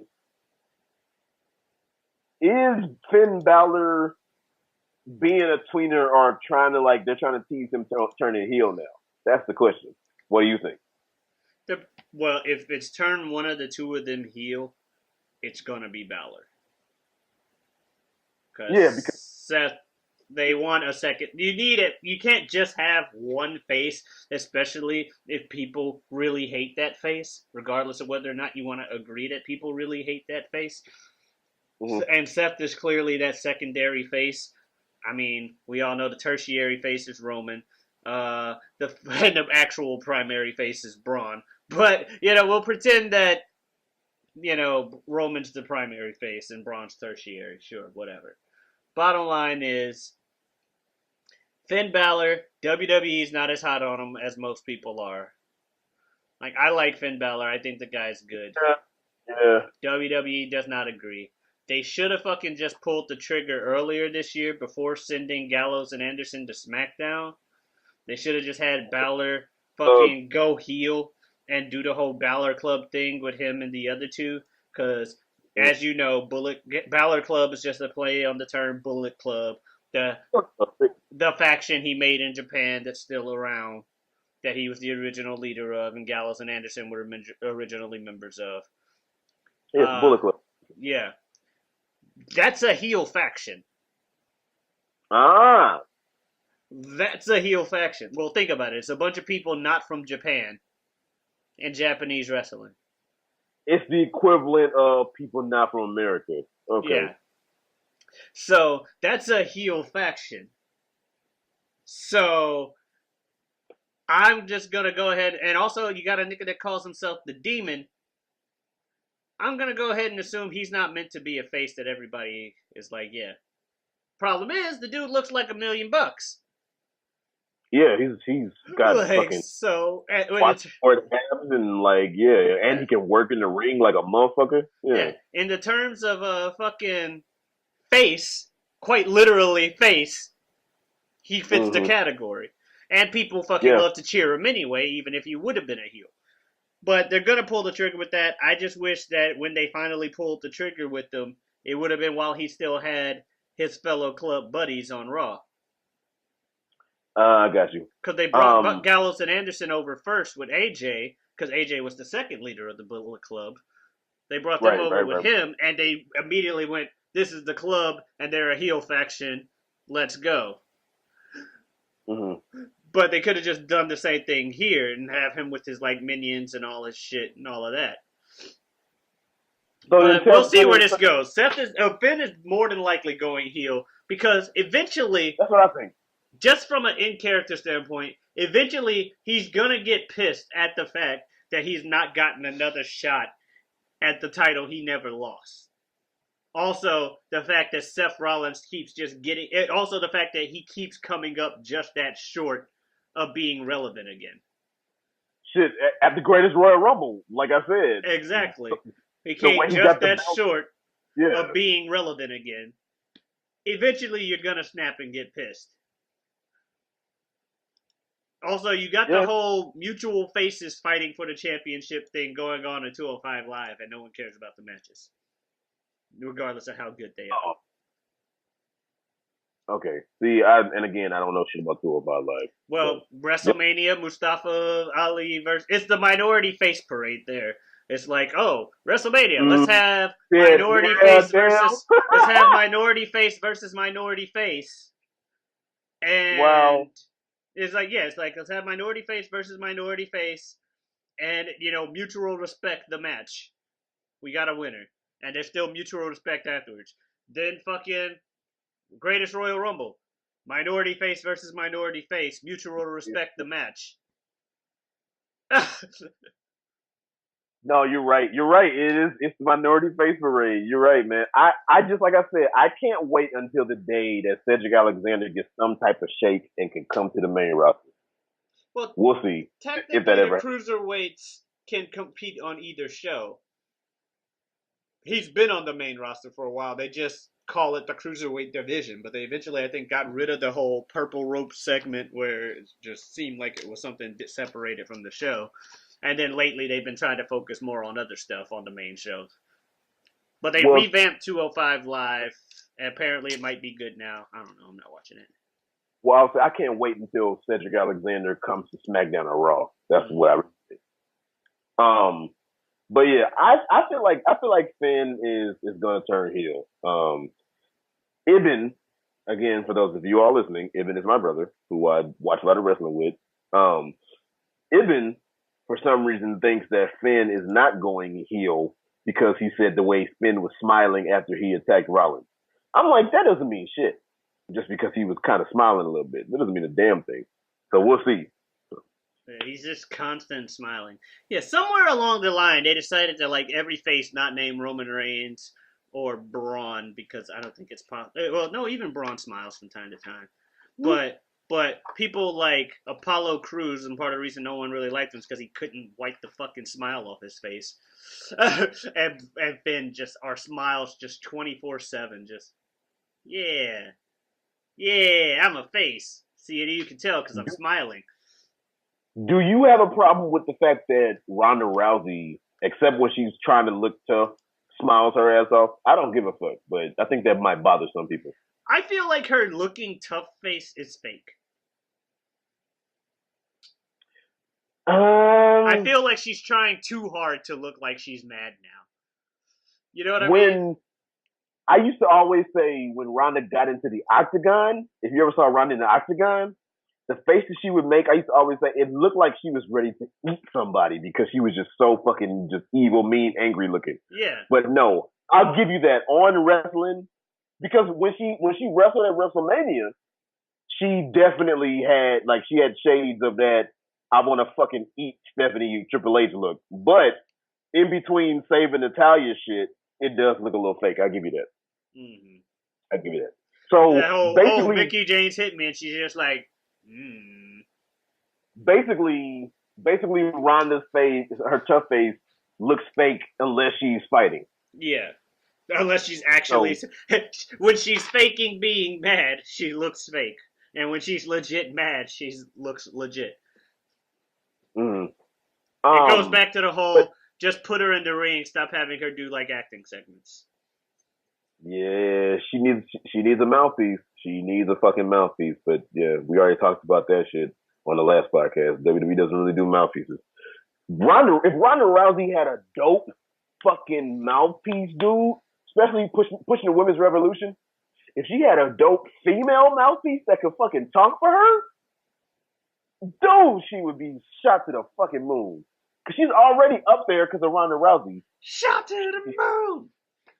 is Finn Balor being a tweener or trying to like they're trying to tease him turning heel now? That's the question. What do you think? Well, if it's turned one of the two of them heel, it's gonna be Balor. Yeah, because Seth. They want a second. You need it. You can't just have one face, especially if people really hate that face, regardless of whether or not you want to agree that people really hate that face. Mm-hmm. And Seth is clearly that secondary face. I mean, we all know the tertiary face is Roman. The actual primary face is Braun. But, you know, we'll pretend that, you know, Roman's the primary face and Braun's tertiary. Sure, whatever. Bottom line is, Finn Balor, WWE's not as hot on him as most people are. Like, I like Finn Balor. I think the guy's good. Yeah. WWE does not agree. They should have fucking just pulled the trigger earlier this year before sending Gallows and Anderson to SmackDown. They should have just had Balor fucking go heel and do the whole Balor Club thing with him and the other two. Because, as you know, Balor Club is just a play on the term Bullet Club. The faction he made in Japan that's still around, that he was the original leader of, and Gallows and Anderson were originally members of. It's Bullet Club. Yeah. That's a heel faction. Ah. That's a heel faction. Well, think about it. It's a bunch of people not from Japan in Japanese wrestling. It's the equivalent of people not from America. Okay. Yeah. So, that's a heel faction. So, I'm just going to go ahead. And also, you got a nigga that calls himself the Demon. I'm gonna go ahead and assume he's not meant to be a face that everybody is like, yeah. Problem is, the dude looks like $1,000,000. Yeah, he's got Like fucking so, when quad it's abs and like and he can work in the ring like a motherfucker. Yeah. yeah, in the terms of a fucking face, quite literally face, he fits the category, and people fucking Yeah. love to cheer him anyway, even if he would have been a heel. But they're gonna pull the trigger with that. I just wish that when they finally pulled the trigger with them, it would have been while he still had his fellow club buddies on Raw. I got you. Because they brought Gallows and Anderson over first with AJ, because AJ was the second leader of the Bullet Club. They brought them over with him, and they immediately went, "This is the club, and they're a heel faction. Let's go." Mm-hmm. But they could have just done the same thing here and have him with his like minions and all his shit and all of that. So but we'll see where this goes. Finn is more than likely going heel because eventually, that's what I think. Just from an in-character standpoint, eventually he's gonna get pissed at the fact that he's not gotten another shot at the title he never lost. Also, the fact that Seth Rollins keeps just getting... Also, the fact that he keeps coming up just that short of being relevant again. Shit, at the greatest Royal Rumble, like I said. Exactly. He came just that short of being relevant again. Eventually, you're gonna snap and get pissed. Also, you got the whole mutual faces fighting for the championship thing going on in 205 Live, and no one cares about the matches, regardless of how good they are. Okay. See, and again, I don't know shit about 205 Live. Well, WrestleMania, Mustafa Ali versus... It's the minority face parade there. It's like, oh, WrestleMania, let's have minority face versus... let's have minority face versus minority face. And... It's like, it's like, let's have minority face versus minority face and, mutual respect the match. We got a winner. And there's still mutual respect afterwards. Then fucking Greatest Royal Rumble. Minority face versus minority face. Mutual respect the match. No, you're right. You're right. It's the minority face parade. You're right, man. I just, like I said, I can't wait until the day that Cedric Alexander gets some type of shape and can come to the main roster. Well, we'll see if that ever. Cruiserweights can compete on either show. He's been on the main roster for a while. They just call it the Cruiserweight division, but they eventually, I think, got rid of the whole purple rope segment where it just seemed like it was something separated from the show. And then lately, they've been trying to focus more on other stuff on the main show. But they revamped 205 Live, and apparently it might be good now. I don't know. I'm not watching it. Well, I can't wait until Cedric Alexander comes to SmackDown or Raw. That's what I really think. But yeah, I feel like Finn is gonna turn heel. Ibn, again, for those of you all listening, Ibn is my brother who I watch a lot of wrestling with. Ibn, for some reason, thinks that Finn is not going heel because he said the way Finn was smiling after he attacked Rollins. I'm like, that doesn't mean shit. Just because he was kind of smiling a little bit. That doesn't mean a damn thing. So we'll see. Yeah, he's just constant smiling. Yeah, somewhere along the line, they decided to, like, every face not name Roman Reigns or Braun, because I don't think it's possible. Well, no, even Braun smiles from time to time. But people like Apollo Crews, and part of the reason no one really liked him is because he couldn't wipe the fucking smile off his face. and Finn just, our smiles just 24/7, just, yeah, I'm a face. See, you can tell because I'm smiling. Do you have a problem with the fact that Ronda Rousey, except when she's trying to look tough, smiles her ass off? I don't give a fuck, but I think that might bother some people. I feel like her looking tough face is fake. I feel like she's trying too hard to look like she's mad now. You know what I mean? I used to always say when Ronda got into the octagon, if you ever saw Ronda in the octagon, the face that she would make, I used to always say it looked like she was ready to eat somebody because she was just so fucking just evil, mean, angry looking. Yeah. But no, I'll give you that on wrestling because when she wrestled at WrestleMania, she definitely had shades of that I want to fucking eat Stephanie Triple H look. But in between saving Natalia shit, it does look a little fake. I'll give you that. Mm-hmm. I'll give you that. So That whole basically, Mickey James Hitman, she's just like, basically, Rhonda's face, her tough face, looks fake unless she's fighting. yeah. Unless she's actually, So, when she's faking being mad, she looks fake, and when she's legit mad, she looks legit. mm, It goes back to the but whole just put her in the ring, stop having her do like acting segments. yeah, she needs a mouthpiece. She needs a fucking mouthpiece. But yeah, we already talked about that shit on the last podcast. WWE doesn't really do mouthpieces. If Ronda Rousey had a dope fucking mouthpiece, dude, especially pushing the women's revolution, if she had a dope female mouthpiece that could fucking talk for her, dude, she would be shot to the fucking moon. Cause she's already up there because of Ronda Rousey. Shot to the moon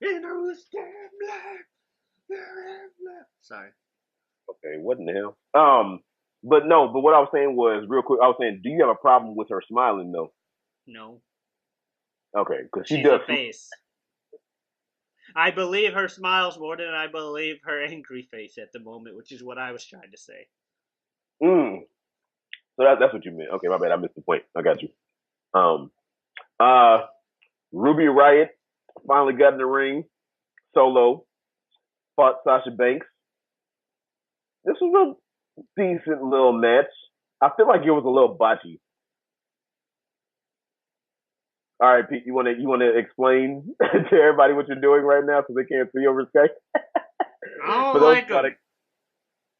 in a black. Sorry. Okay, what in the hell? but what I was saying was real quick. I was saying, do you have a problem with her smiling though? No. Okay, because she She's does. a face. I believe her smiles more than I believe her angry face at the moment, which is what I was trying to say. So that's what you meant. Okay, my bad. I missed the point. I got you. Ruby Riott finally got in the ring solo. Fought Sasha Banks. This was a decent little match. I feel like it was a little botchy. All right, Pete, you want to explain to everybody what you're doing right now, so they can't see over Skype? I don't like them.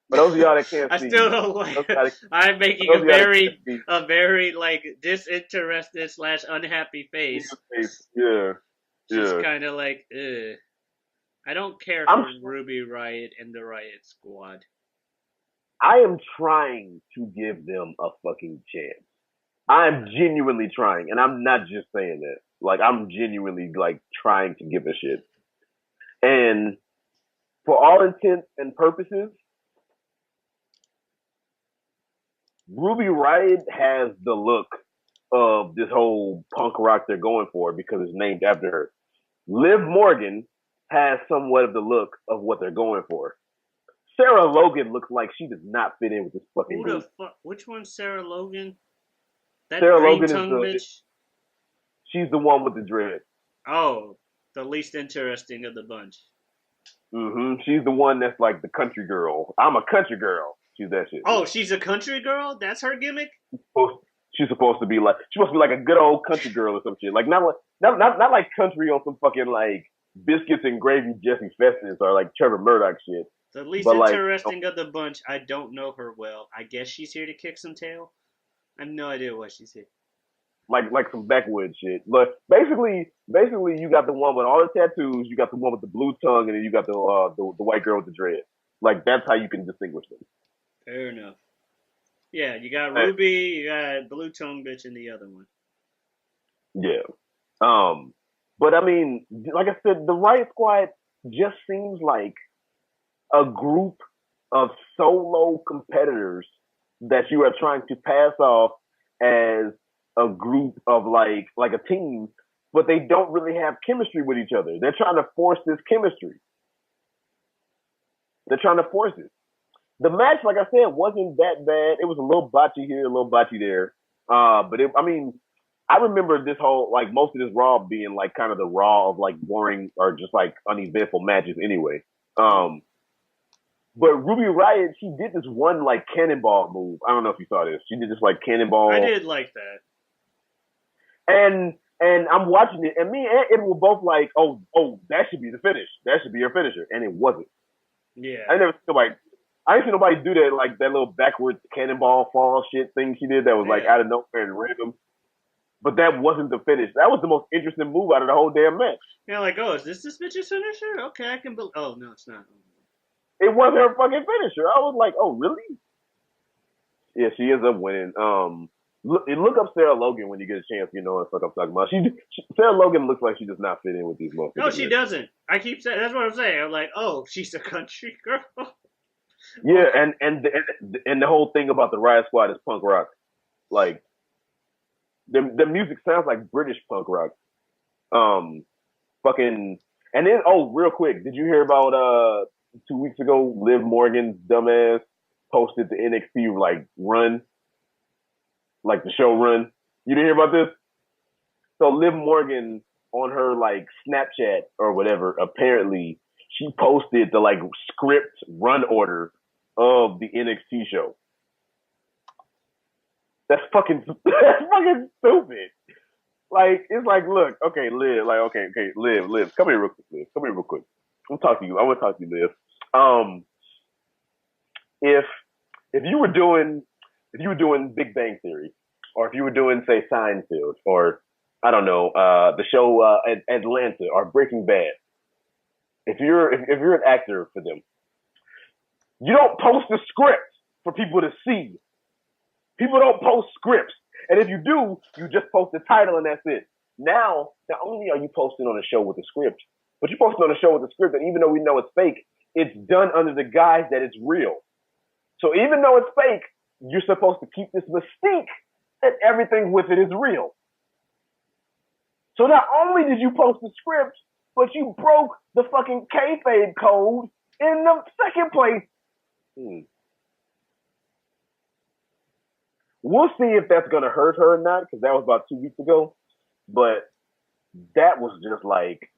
For those of y'all that can't see, I still don't like. I'm making a very like disinterested / unhappy face. Yeah, Just kind of like, ugh. I don't care for Ruby Riott and the Riott Squad. I am trying to give them a fucking chance. I'm genuinely trying, and I'm not just saying that. Like, I'm genuinely like trying to give a shit. And for all intents and purposes, Ruby Riott has the look of this whole punk rock they're going for because it's named after her. Liv Morgan has somewhat of the look of what they're going for. Sarah Logan looks like she does not fit in with this fucking group. Who the fuck? Which one's Sarah Logan? That Sarah green Logan tongue bitch? She's the one with the dread. Oh, the least interesting of the bunch. Mm-hmm. She's the one that's like the country girl. I'm a country girl. She's that shit. Oh, she's a country girl? That's her gimmick? She's supposed to be like a good old country girl or some shit. Like not like country on some fucking like biscuits and gravy Jesse Festus or like Trevor Murdoch shit. The least interesting of the bunch. I don't know her well. I guess she's here to kick some tail. I have no idea why she's here. Like some backwoods shit. But basically you got the one with all the tattoos, you got the one with the blue tongue, and then you got the white girl with the dread. Like that's how you can distinguish them. Fair enough. Yeah, you got Ruby, you got blue tongue bitch, and the other one. Yeah. But I mean, like I said, the Riott Squad just seems like a group of solo competitors that you are trying to pass off as a group of like a team, but they don't really have chemistry with each other. They're trying to force this chemistry. They're trying to force it. The match, like I said, wasn't that bad. It was a little botchy here, a little botchy there. But I remember this whole, like, most of this Raw being like kind of the Raw of like boring or just like uneventful matches anyway. But Ruby Riott, she did this one like cannonball move. I don't know if you saw this. She did this like cannonball. I did like that. And I'm watching it, and me and Ed were both like, oh, that should be the finish. That should be her finisher. And it wasn't. Yeah. I didn't see nobody do that, like that little backwards cannonball fall shit thing she did that was like out of nowhere and random. But that wasn't the finish. That was the most interesting move out of the whole damn match. Yeah, like, oh, is this bitch's finisher? Okay, I can oh, no, it's not. It wasn't her fucking finisher. I was like, oh, really? Yeah, she ends up winning. Look up Sarah Logan when you get a chance. You know what the fuck I'm talking about. Sarah Logan looks like she does not fit in with these motherfuckers. No, she doesn't. I keep saying that's what I'm saying. I'm like, oh, she's a country girl. Yeah, and the whole thing about the Riott Squad is punk rock. Like, the music sounds like British punk rock. Fucking, and then real quick, did you hear about 2 weeks ago? Liv Morgan's dumbass posted the NXT like run, like the show run. You didn't hear about this? So Liv Morgan on her like Snapchat or whatever, apparently she posted the like script run order of the NXT show. That's fucking stupid. Like, it's like, look, okay, Liv, like, okay, Liv, come here real quick, Liv. Come here real quick. I'm talking to you. I want to talk to you, Liv. If you were doing Big Bang Theory, or if you were doing, say, Seinfeld, or I don't know, the show Atlanta or Breaking Bad, if you're an actor for them, you don't post the script for people to see. People don't post scripts. And if you do, you just post the title and that's it. Now, not only are you posting on a show with a script, but you're posting on a show with a script that even though we know it's fake, it's done under the guise that it's real. So even though it's fake, you're supposed to keep this mystique that everything with it is real. So not only did you post the script, but you broke the fucking kayfabe code in the second place. We'll see if that's going to hurt her or not, because that was about 2 weeks ago. But that was just like,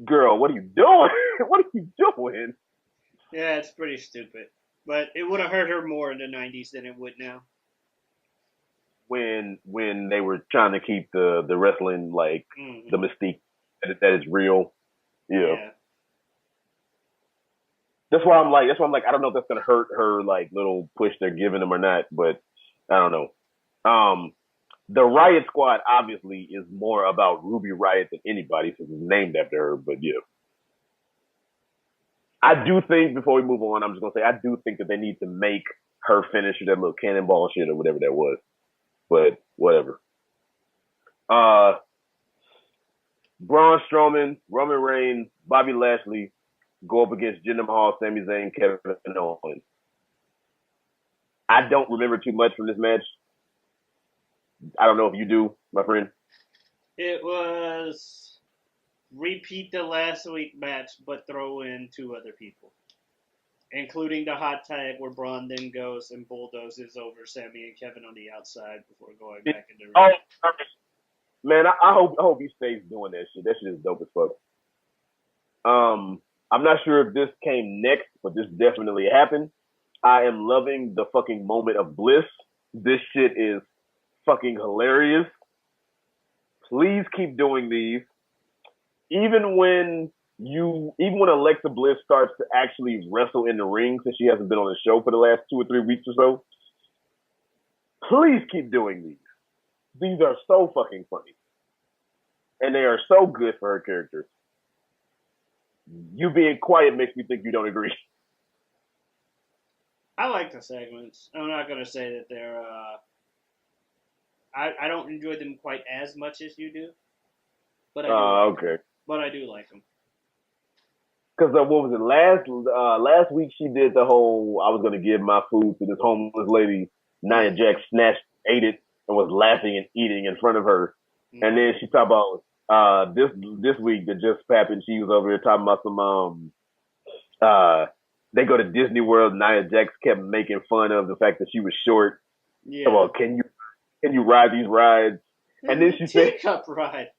girl, what are you doing? What are you doing? Yeah, it's pretty stupid. But it would have hurt her more in the 90s than it would now. When they were trying to keep the wrestling, like, the mystique that is real. Yeah. That's why I'm like, I don't know if that's gonna hurt her like little push they're giving them or not, but I don't know. The Riot Squad obviously is more about Ruby Riot than anybody, since it's named after her. But yeah, I do think before we move on, I'm just gonna say I do think that they need to make her finish that little cannonball shit or whatever that was. But whatever. Braun Strowman, Roman Reigns, Bobby Lashley go up against Jinder Mahal, Sami Zayn, Kevin Owens. I don't remember too much from this match. I don't know if you do, my friend. It was repeat the last week match, but throw in 2 other people, including the hot tag where Braun then goes and bulldozes over Sami and Kevin on the outside before going back into the ring. Man, I hope he stays doing that shit. That shit is dope as fuck. I'm not sure if this came next, but this definitely happened. I am loving the fucking moment of bliss. This shit is fucking hilarious. Please keep doing these. Even when Alexa Bliss starts to actually wrestle in the ring, since she hasn't been on the show for the last 2 or 3 weeks or so, please keep doing these. These are so fucking funny. And they are so good for her character. You being quiet makes me think you don't agree. I like the segments. I'm not going to say that they're... I don't enjoy them quite as much as you do. But I do okay. But I do like them. Because what was it? Last week she did the whole, I was going to give my food to this homeless lady. Nia Jax ate it, and was laughing and eating in front of her. Mm-hmm. And then she talked about this week that just happened. She was over here talking about some they go to Disney World. Nia Jax kept making fun of the fact that she was short. Yeah. So, can you ride these rides? And then she said, "Teacup ride."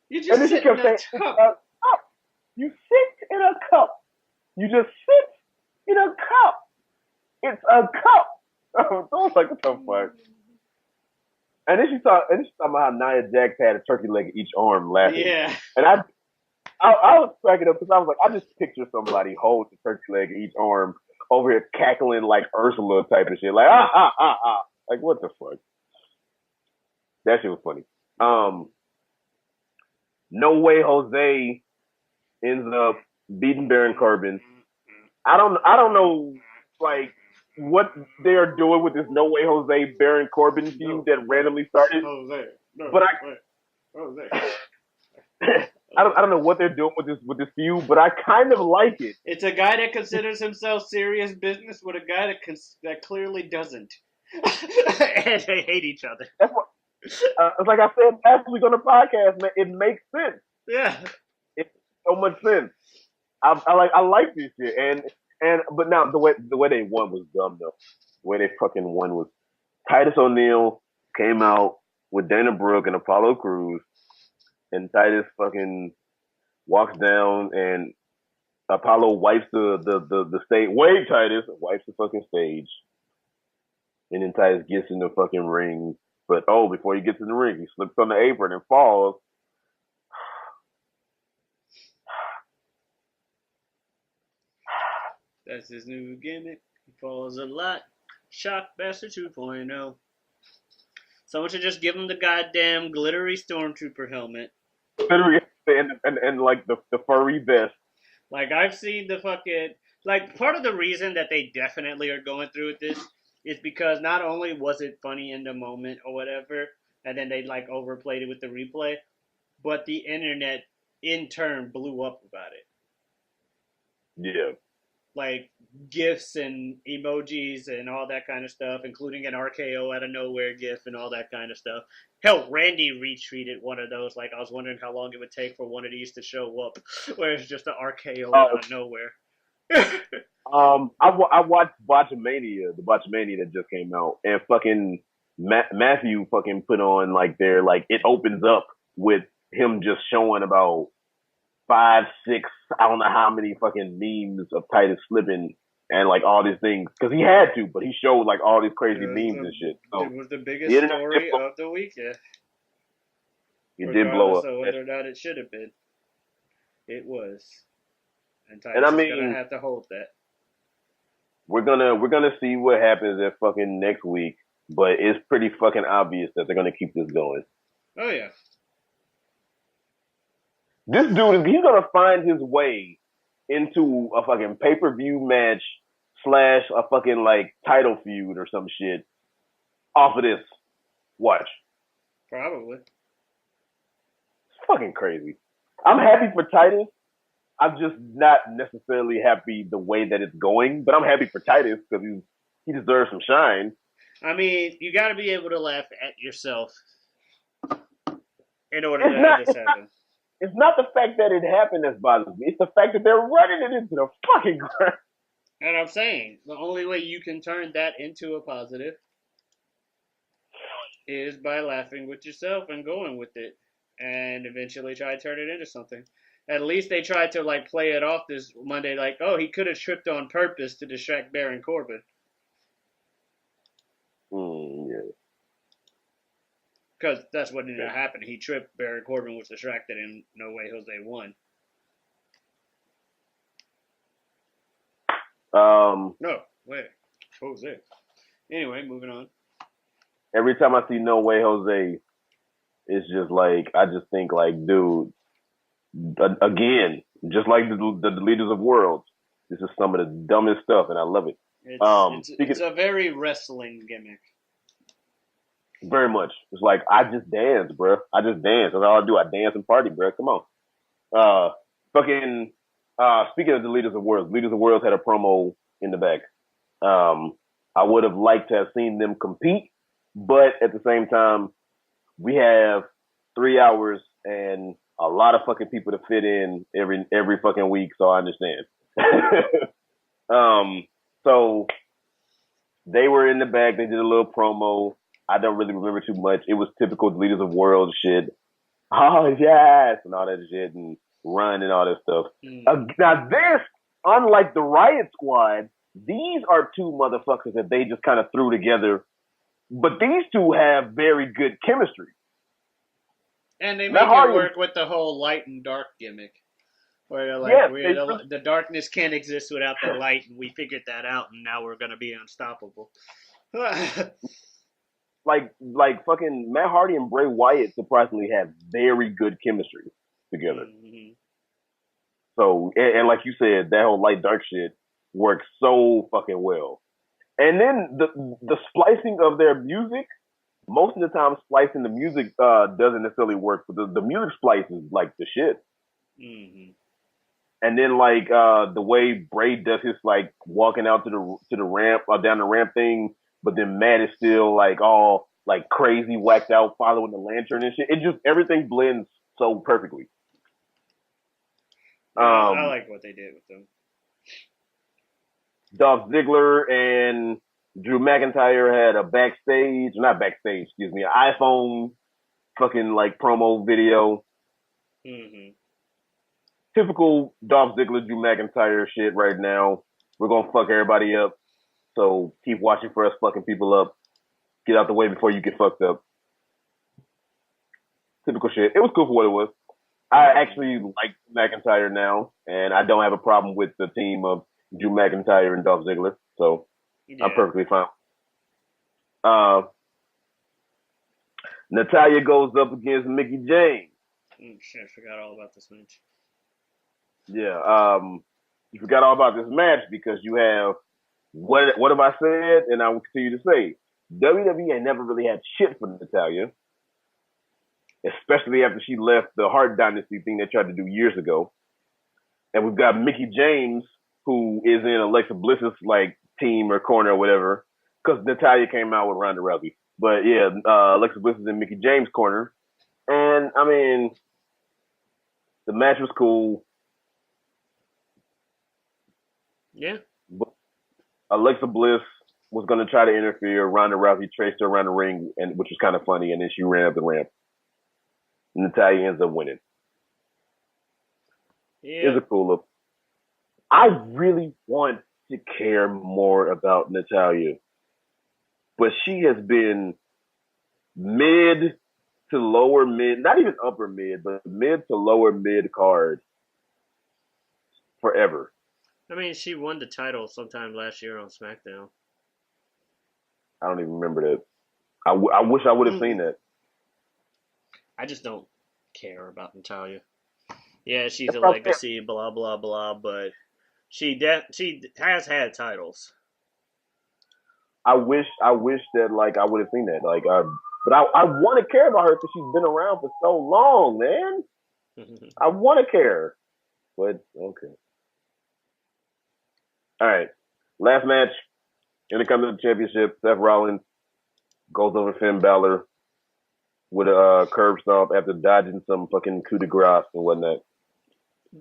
You just sit in a cup. You sit in a cup. You just sit in a cup. It's a cup. I was like, what the fuck? And then she talking about how Nia Jax had a turkey leg in each arm laughing. Yeah. And I was cracking up because I was like, I just picture somebody holding the turkey leg in each arm over here cackling like Ursula type of shit. Like, Like, what the fuck? That shit was funny. No Way Jose ends up beating Baron Corbin. I don't know, like, what they're doing with this No Way Jose Baron Corbin feud that randomly started. Jose. No, but Jose. I don't know what they're doing with this feud, but I kind of like it. It's a guy that considers himself serious business with a guy that clearly doesn't, and they hate each other. Like I said last week on the podcast, man, it makes sense. Yeah. It makes so much sense. I like this shit, but now the way they won was dumb though. The way they fucking won was Titus O'Neil came out with Dana Brooke and Apollo Crews, and Titus fucking walks down and Apollo wipes the stage. Wait, Titus wipes the fucking stage, and then Titus gets in the fucking ring. But before he gets in the ring, he slips on the apron and falls. That's his new gimmick. He falls a lot. Shockmaster 2.0. Someone should just give him the goddamn glittery stormtrooper helmet. And like the furry vest. Like, I've seen the fucking... Like, part of the reason that they definitely are going through with this is because not only was it funny in the moment or whatever, and then they, like, overplayed it with the replay, but the internet, in turn, blew up about it. Yeah. Like, GIFs and emojis and all that kind of stuff, including an RKO out of nowhere GIF and all that kind of stuff. Hell, Randy retweeted one of those. Like, I was wondering how long it would take for one of these to show up, where it's just an RKO out of nowhere. I watched Botchamania, the Botchamania that just came out, and fucking Matthew fucking put on like it opens up with him just showing about 5, 6, I don't know how many fucking memes of Titus slipping and like all these things because he had to, but he showed like all these crazy memes and shit. So it was the biggest story of the weekend. It did blow up. So whether or not it should have been, it was. And Titus is gonna have to hold that. We're gonna see what happens at fucking next week, but it's pretty fucking obvious that they're gonna keep this going. Oh yeah. This dude he's gonna find his way into a fucking pay-per-view match / a fucking like title feud or some shit off of this. Watch. Probably. It's fucking crazy. I'm happy for Titus. I'm just not necessarily happy the way that it's going, but I'm happy for Titus because he deserves some shine. I mean, you got to be able to laugh at yourself in order to have this happen. It's not the fact that it happened that bothers me. It's the fact that they're running it into the fucking ground. And I'm saying, the only way you can turn that into a positive is by laughing with yourself and going with it. And eventually try to turn it into something. At least they tried to like play it off this Monday like, oh, he could have tripped on purpose to distract Baron Corbin. Yeah. Because that's what ended up happening. He tripped, Baron Corbin was distracted, and no way Jose won. No, wait. Jose. Anyway, moving on. Every time I see No Way Jose, it's just like, I just think like, dude, again, just like the leaders of worlds, this is some of the dumbest stuff, and I love it. It's a very wrestling gimmick. Very much. It's like, I just dance, bro. I just dance. That's all I do. I dance and party, bro. Come on. Speaking of the leaders of worlds had a promo in the back. I would have liked to have seen them compete, but at the same time, we have 3 hours and a lot of fucking people to fit in every fucking week, so I understand. So they were in the back. They did a little promo. I don't really remember too much. It was typical leaders of world shit. Oh yes, and all that shit, and run and all that stuff. Now this, unlike the Riot Squad, these are two motherfuckers that they just kind of threw together. But these two have very good chemistry. And they make it work with the whole light and dark gimmick. Where like, the darkness can't exist without the light, and we figured that out, and now we're going to be unstoppable. like fucking Matt Hardy and Bray Wyatt surprisingly have very good chemistry together. Mm-hmm. So, and like you said, that whole light dark shit works so fucking well. And then the splicing of their music, most of the time splicing the music doesn't necessarily work, but the music splice is like the shit. Mm-hmm. And then like the way Bray does his like walking out to the ramp or down the ramp thing, but then Matt is still like all like crazy, whacked out, following the lantern and shit. It just everything blends so perfectly. I like what they did with them. Dolph Ziggler and Drew McIntyre had a not backstage, excuse me, an iPhone fucking like promo video. Mm-hmm. Typical Dolph Ziggler, Drew McIntyre shit right now. We're gonna fuck everybody up. So keep watching for us fucking people up. Get out the way before you get fucked up. Typical shit. It was cool for what it was. I actually like McIntyre now, and I don't have a problem with the team of Drew McIntyre and Dolph Ziggler. So I'm perfectly fine. Natalya goes up against Mickie James. Shit, I forgot all about this match. Yeah, you forgot all about this match because you have what have I said, and I will continue to say WWE ain't never really had shit for Natalya, especially after she left the Hart Dynasty thing they tried to do years ago. And we've got Mickie James, who is in Alexa Bliss's like team or corner or whatever, because Natalya came out with Ronda Rousey. But yeah, Alexa Bliss is in Mickie James' corner, and I mean, the match was cool. Yeah. But Alexa Bliss was going to try to interfere. Ronda Rousey traced her around the ring, and which was kind of funny, and then she ran up the ramp. Natalya ends up winning. Yeah. It's a cool look. I really want to care more about Natalya, but she has been mid to lower mid, not even upper mid, but mid to lower mid card forever. I mean, she won the title sometime last year on SmackDown. I don't even remember that. I wish I would have seen that. I just don't care about Natalya. Yeah, she's a legacy, blah blah blah, but she has had titles. I wish that like I would have seen that. But I want to care about her because she's been around for so long, man. I want to care, but okay. All right, last match. Intercontinental Championship. Seth Rollins goes over Finn Balor with a curb stomp after dodging some fucking coup de grace and whatnot.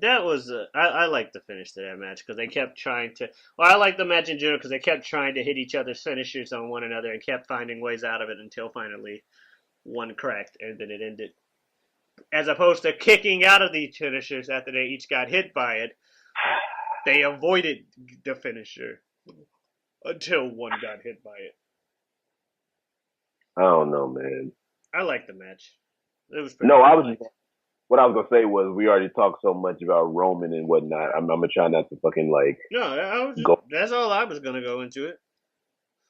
That was I like the finish to that match because they kept trying to. Well, I like the match in general because they kept trying to hit each other's finishers on one another and kept finding ways out of it until finally one cracked and then it ended. As opposed to kicking out of the finishers after they each got hit by it, they avoided the finisher until one got hit by it. I don't know, man. I like the match. It was pretty what I was gonna say was we already talked so much about Roman and whatnot. I'm gonna try not to fucking like. No, that's all I was gonna go into it.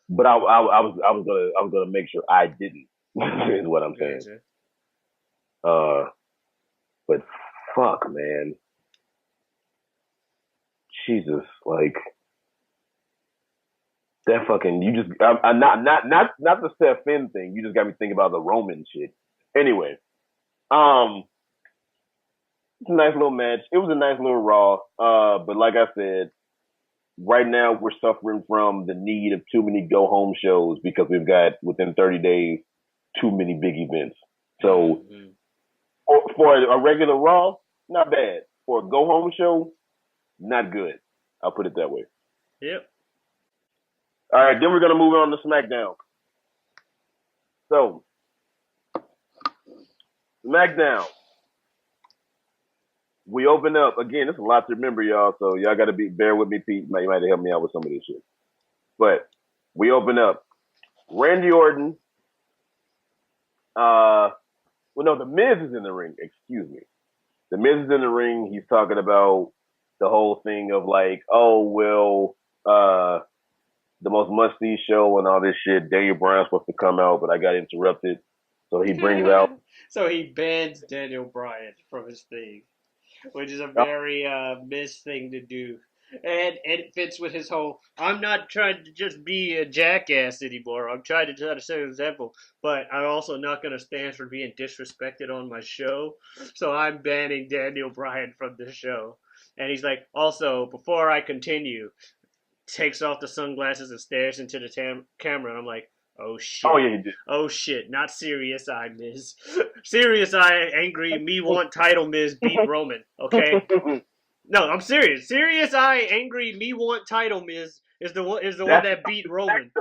But I was gonna make sure I didn't. Is what I'm saying. But fuck, man. Jesus, like that fucking I'm not the Seth Finn thing. You just got me thinking about the Roman shit. Anyway, it's a nice little match. It was a nice little Raw. But like I said, right now we're suffering from the need of too many go home shows because we've got within 30 days too many big events. So for a regular Raw, not bad. For a go home show, not good. I'll put it that way. Yep. All right, then we're gonna move on to SmackDown. So, SmackDown. We open up again. It's a lot to remember, y'all. So y'all gotta bear with me, Pete. You might have to help me out with some of this shit. But we open up. Randy Orton. Well, no, the Miz is in the ring. Excuse me. The Miz is in the ring. He's talking about the whole thing of like, oh well, the most must-see show and all this shit. Daniel Bryan's supposed to come out, but I got interrupted. So he brings out. So he bans Daniel Bryan from his thing, which is a very Miz thing to do. And it fits with his whole, I'm not trying to just be a jackass anymore. I'm trying to set an example. But I'm also not going to stand for being disrespected on my show. So I'm banning Daniel Bryan from the show. And he's like, also, before I continue, takes off the sunglasses and stares into the camera. And I'm like, Oh shit. Oh yeah, he did. Oh shit. Not Serious Eye Miz. Serious Eye Angry Me Want Title Miz beat Roman. Okay. No, I'm serious. Serious Eye Angry Me Want Title Miz is the one that's that beat Roman.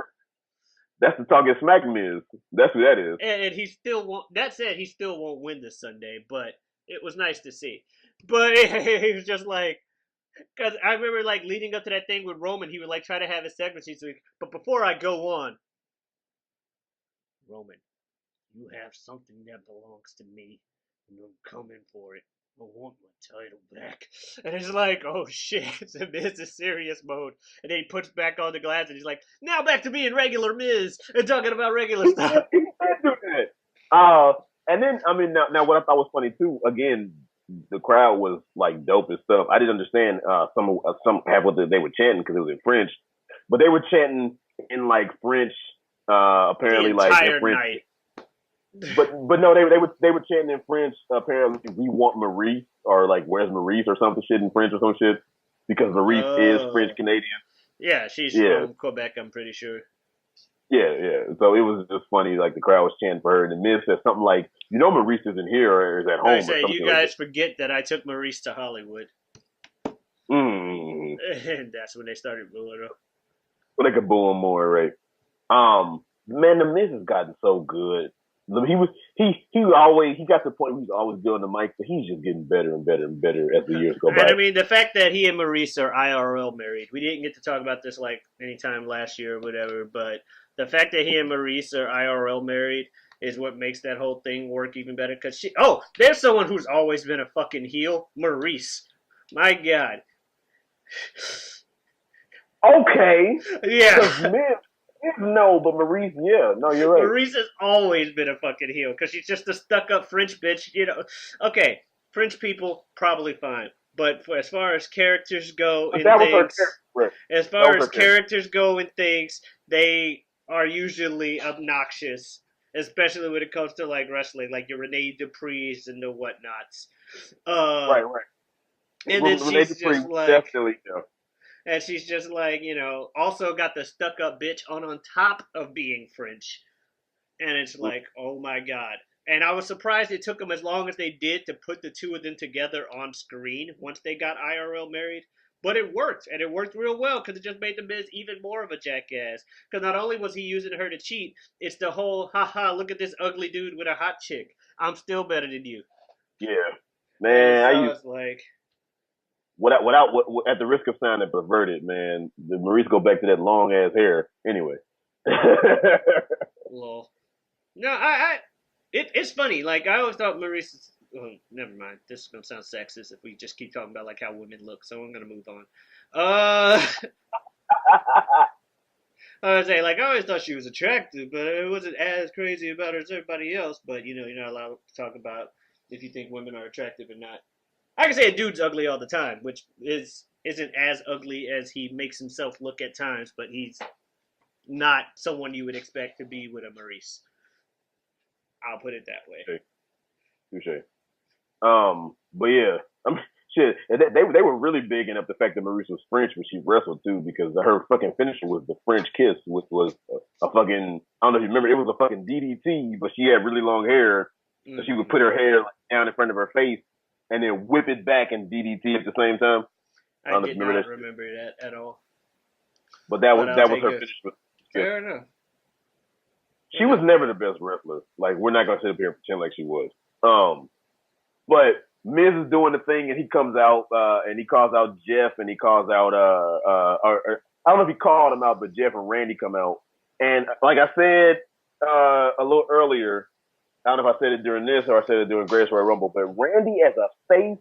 that's the talking smack Miz. That's who that is. And he still won't. That said, he still won't win this Sunday, but it was nice to see. But he was just like, because I remember like leading up to that thing with Roman, he would like try to have his segments. He's like, but before I go on, Roman, you have something that belongs to me, and I'm coming for it. I want my title back. And it's like, oh shit, Miz is serious mode. And then he puts back on the glass and he's like, now back to being regular Miz and talking about regular stuff. He did do that. And then I mean, now what I thought was funny too. Again, the crowd was like dope and stuff. I didn't understand some half what they were chanting because it was in French, but they were chanting in like French. Apparently, The like entire in French. night. But no, they were chanting in French. Apparently, we want Maurice or like where's Maurice or something shit in French or some shit because Maurice is French Canadian. Yeah, she's from Quebec, I'm pretty sure. Yeah. So it was just funny, like the crowd was chanting for her, and the Miz said something like, "You know, Maurice isn't here or is at home." I or say, something you like guys forget that I took Maurice to Hollywood. that. Mm. And that's when they started booing her. Well, they could boo him more, right? Man, the Miz has gotten so good. He got to the point where he's always good on the mic, but he's just getting better and better and better as the years go by. And I mean, the fact that he and Maurice are IRL married, we didn't get to talk about this like anytime last year or whatever, but the fact that he and Maurice are IRL married is what makes that whole thing work even better. Because there's someone who's always been a fucking heel, Maurice. My God. Okay. Yeah. No, but Maurice, yeah. No, you're right. Maurice has always been a fucking heel because she's just a stuck-up French bitch. Okay, French people probably fine, but as far as characters go in things, as far as characters go in things, they are usually obnoxious, especially when it comes to like wrestling, like your Renee Dupree's and the whatnots. Right. And then she's just like, definitely, yeah. And she's just like, also got the stuck-up bitch on top of being French. And it's like, oh my God. And I was surprised it took them as long as they did to put the two of them together on screen once they got IRL married. But it worked, and it worked real well because it just made the Miz even more of a jackass. Because not only was he using her to cheat, it's the whole, haha, look at this ugly dude with a hot chick. I'm still better than you. Yeah. Man, I was like... Without at the risk of sounding perverted, man, the Maurice go back to that long ass hair. Anyway. Lol. No, it's funny. Like I always thought Maurice. Never mind. This is gonna sound sexist if we just keep talking about like how women look. So I'm gonna move on. I was say like I always thought she was attractive, but it wasn't as crazy about her as everybody else. But you're not allowed to talk about if you think women are attractive or not. I can say a dude's ugly all the time, which isn't as ugly as he makes himself look at times, but he's not someone you would expect to be with a Maurice. I'll put it that way. Touché. But yeah, shit. They were really bigging up the fact that Maurice was French when she wrestled too, because her fucking finisher was the French kiss, which was a fucking, I don't know if you remember, it was a fucking DDT, but she had really long hair, so she would put her hair like, down in front of her face and then whip it back and DDT at the same time. I did not remember that at all. But that was her finish. Fair enough. She was never the best wrestler. Like, we're not gonna sit up here and pretend like she was. But Miz is doing the thing, and he comes out and he calls out Jeff, and he calls out I don't know if he called him out, but Jeff and Randy come out, and like I said a little earlier, I don't know if I said it during this or I said it during Greatest Royal Rumble, but Randy as a face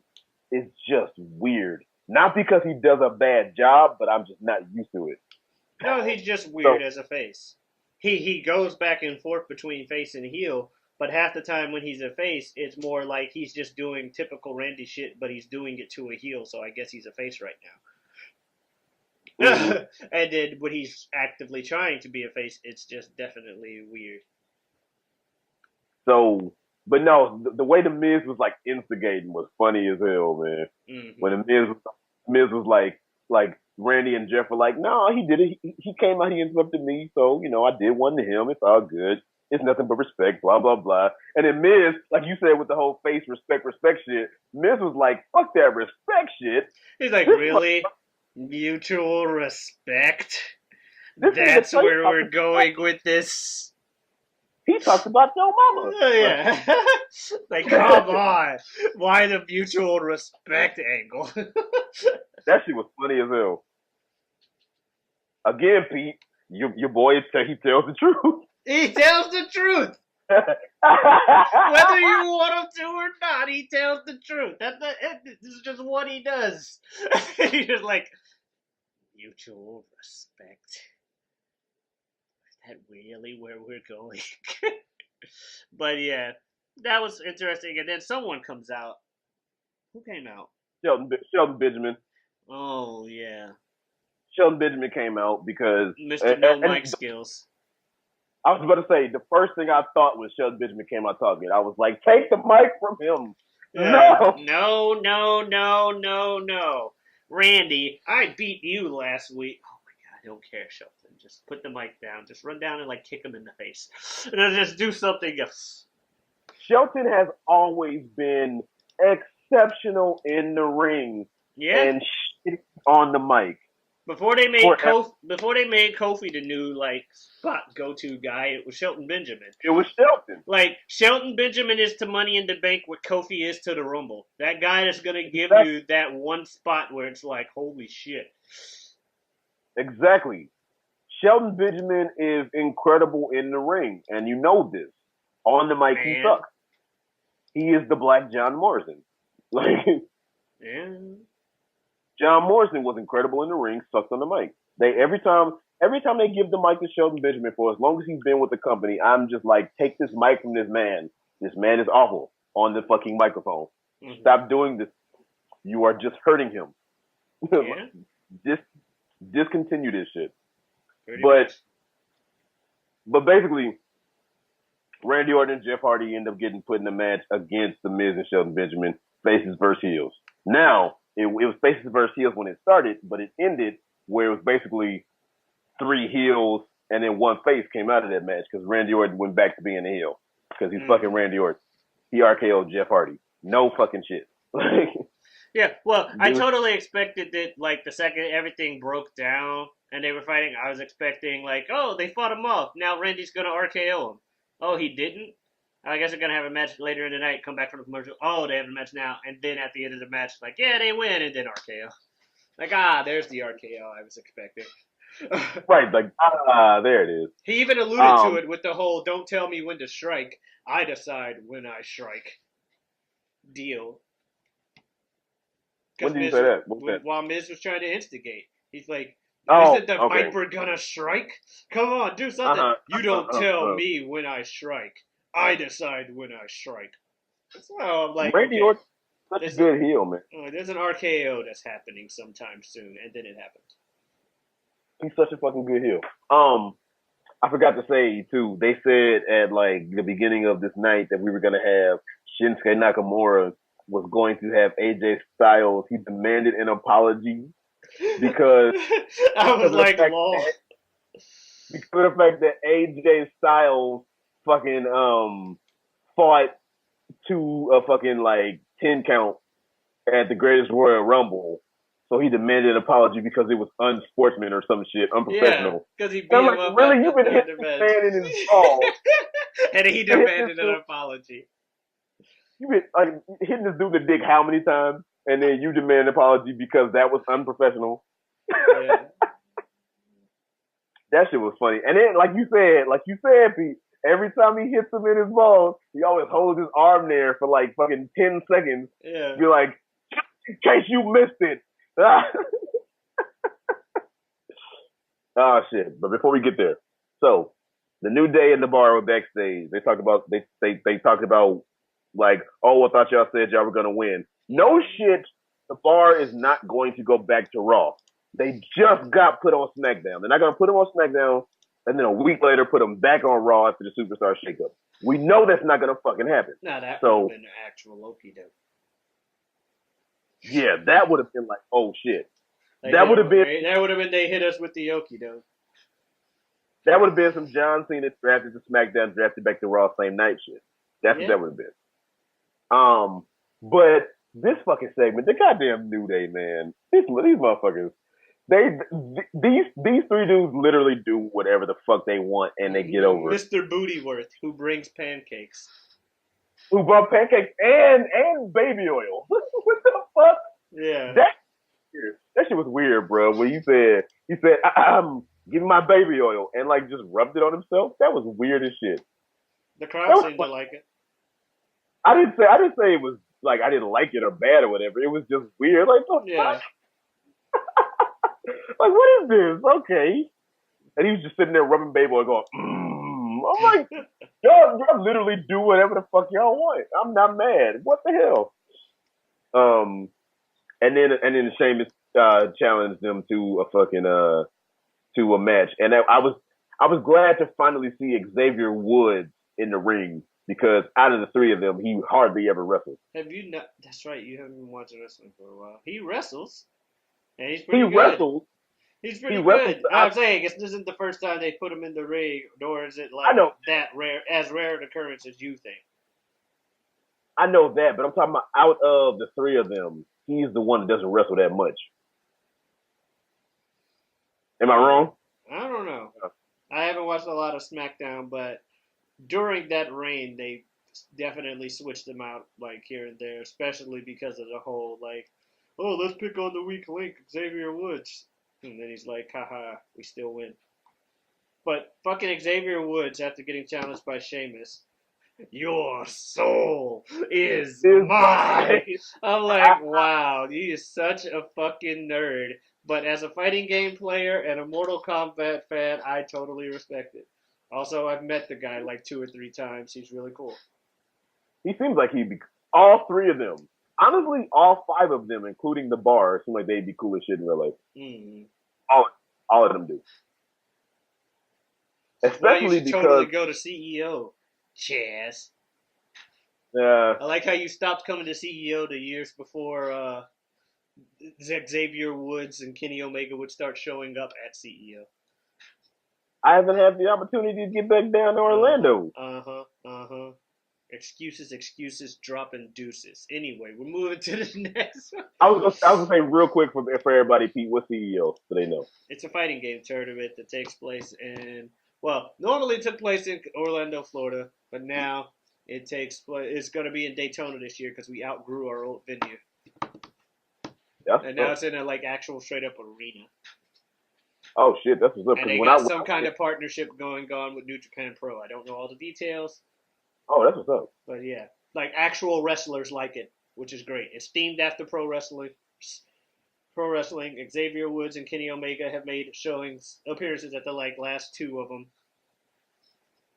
is just weird. Not because he does a bad job, but I'm just not used to it. No, he's just weird as a face. He goes back and forth between face and heel, but half the time when he's a face, it's more like he's just doing typical Randy shit, but he's doing it to a heel, so I guess he's a face right now. Mm-hmm. And then when he's actively trying to be a face, it's just definitely weird. So, but no, the way the Miz was like instigating was funny as hell, man. Mm-hmm. When the Miz was like, Randy and Jeff were like, no, he did it. He came out, he interrupted me, so I did one to him. It's all good. It's nothing but respect, blah blah blah. And then Miz, like you said, with the whole face respect shit, Miz was like, fuck that respect shit. He's like, really? Mutual respect? This That's where we're going with this. He talks about your mama. Oh, yeah. Like, come on. Why the mutual respect angle? That shit was funny as hell. Again, Pete, your boy, he tells the truth. He tells the truth. Whether you want him to or not, he tells the truth. This is just what he does. He's just like, mutual respect. Is that really where we're going? But yeah, that was interesting. And then someone comes out. Who came out? Shelton Benjamin. Oh, yeah. Shelton Benjamin came out because... Mr. No Mic Skills. I was about to say, the first thing I thought was Shelton Benjamin came out talking. I was like, take the mic from him. No. Randy, I beat you last week. Oh my God, I don't care, Shelton. Just put the mic down. Just run down and like kick him in the face. And then just do something else. Shelton has always been exceptional in the ring. Yeah. And shit on the mic. Before they made Kofi the new like spot go-to guy, it was Shelton Benjamin. It was Shelton. Like Shelton Benjamin is to Money in the Bank what Kofi is to the Rumble. That guy that's gonna give you that one spot where it's like, holy shit. Exactly. Shelton Benjamin is incredible in the ring, and you know this. On the mic, he sucks. He is the Black John Morrison. Like, yeah. John Morrison was incredible in the ring, sucked on the mic. Every time they give the mic to Shelton Benjamin for as long as he's been with the company, I'm just like, take this mic from this man. This man is awful on the fucking microphone. Mm-hmm. Stop doing this. You are just hurting him. Yeah. Discontinue this shit. But basically, Randy Orton and Jeff Hardy end up getting put in a match against The Miz and Shelton Benjamin, faces versus heels. Now, it was faces versus heels when it started, but it ended where it was basically 3 heels and then 1 face came out of that match because Randy Orton went back to being a heel because he's fucking Randy Orton. He RKO'd Jeff Hardy. No fucking shit. Yeah, well, I totally expected that, like, the second everything broke down and they were fighting, I was expecting, like, oh, they fought him off. Now Randy's going to RKO him. Oh, he didn't? I guess they're going to have a match later in the night, come back from the commercial. Oh, they have a match now. And then at the end of the match, like, yeah, they win, and then RKO. Like, there's the RKO I was expecting. Right, like, there it is. He even alluded to it with the whole, don't tell me when to strike. I decide when I strike. Deal. When did you say that? While Miz was trying to instigate. He's like, isn't the Viper gonna strike? Come on, do something. You don't tell me when I strike. I decide when I strike. So I'm like, Randy Orton, such a good heel, man. There's an RKO that's happening sometime soon, and then it happens. He's such a fucking good heel. I forgot to say too. They said at like the beginning of this night that we were gonna have Shinsuke Nakamura was going to have AJ Styles. He demanded an apology because I was like, because of the fact that AJ Styles fucking fought to a fucking like 10 count at the Greatest Royal Rumble. So he demanded an apology because it was unsportsman or some shit, unprofessional. Yeah, because he beat him up. Really, you've been hitting this man in his balls. And he demanded an apology. You've been hitting this dude in the dick how many times? And then you demand an apology because that was unprofessional. Yeah. That shit was funny. And then, like you said, Pete, every time he hits him in his balls, he always holds his arm there for like fucking 10 seconds. Yeah. Be like, in case you missed it. Oh shit! But before we get there, so the New Day and the Bar were backstage. They talked about they talked about like, oh, I thought y'all said y'all were gonna win. No shit. The Bar is not going to go back to Raw. They just got put on SmackDown. They're not gonna put them on SmackDown and then a week later put them back on Raw after the Superstar shakeup. We know that's not gonna fucking happen. No, that would have been an actual Loki though. Yeah, that would have been like, oh shit. That would have been they hit us with the okie doke. that would have been some John Cena drafted to SmackDown, drafted back to Raw same night shit. That's what Yeah. that would have been. But this fucking segment, the goddamn New Day, man, these motherfuckers, these three dudes literally do whatever the fuck they want and they get over it. Mr. Bootyworth, who brings pancakes. Who brought pancakes and baby oil? What the fuck? Yeah. That shit was weird, bro. When he said, give me my baby oil and like just rubbed it on himself. That was weird as shit. The crowd seemed to like it. I didn't say it was like I didn't like it or bad or whatever. It was just weird. Like, what the fuck? Like, what is this? Okay. And he was just sitting there rubbing baby oil going, I'm like, y'all literally do whatever the fuck y'all want. I'm not mad. What the hell? And then Sheamus challenged them to a match. And I was glad to finally see Xavier Woods in the ring because out of the three of them, he hardly ever wrestles. Have you not? That's right. You haven't been watching wrestling for a while. He wrestles, and he's pretty good. Wrestles. He's pretty good. I'm saying this isn't the first time they put him in the ring, nor is it like that rare an occurrence as you think. I know that, but I'm talking about out of the three of them, he's the one that doesn't wrestle that much. Am I wrong? I don't know. I haven't watched a lot of SmackDown, but during that reign, they definitely switched them out like here and there, especially because of the whole like, oh, let's pick on the weak link, Xavier Woods. And then he's like, haha, we still win. But fucking Xavier Woods, after getting challenged by Sheamus, your soul is mine. I'm like, wow, he is such a fucking nerd. But as a fighting game player and a Mortal Kombat fan, I totally respect it. Also, I've met the guy like 2 or 3 times. He's really cool. He seems like he'd be all three of them. Honestly, all 5 of them, including the bar, seem like they'd be cool as shit in real life. Mm. All of them do. Especially you should because totally go to CEO, Chaz. I like how you stopped coming to CEO the years before Xavier Woods and Kenny Omega would start showing up at CEO. I haven't had the opportunity to get back down to Orlando. Excuses, dropping deuces. Anyway, we're moving to the next one. I was gonna say real quick for everybody, Pete, what's CEO so they know? It's a fighting game tournament that takes place normally it took place in Orlando, Florida, but now it's going to be in Daytona this year because we outgrew our old venue. And now it's in a like actual straight up arena. Oh shit, that's what's up. And they got some kind of partnership going on with New Japan Pro. I don't know all the details. Oh, that's what's up. But yeah, like actual wrestlers like it, which is great. It's themed after pro wrestling. Xavier Woods and Kenny Omega have made appearances at the like last 2 of them.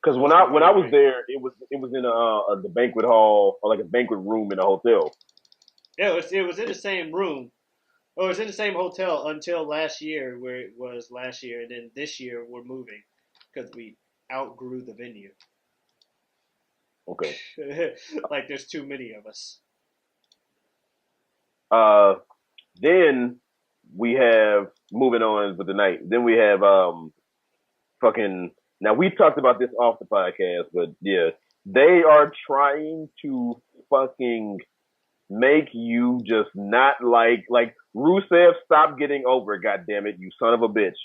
Because when I was there, it was in the banquet hall or like a banquet room in a hotel. Yeah, it was in the same room. Oh, it was in the same hotel until last year, where it was last year, and then this year we're moving because we outgrew the venue. Okay. Like there's too many of us. Then we have moving on with the night. Then we have fucking. Now we talked about this off the podcast, but yeah, they are trying to fucking make you just not like Rusev. Stop getting over, goddammit, you son of a bitch!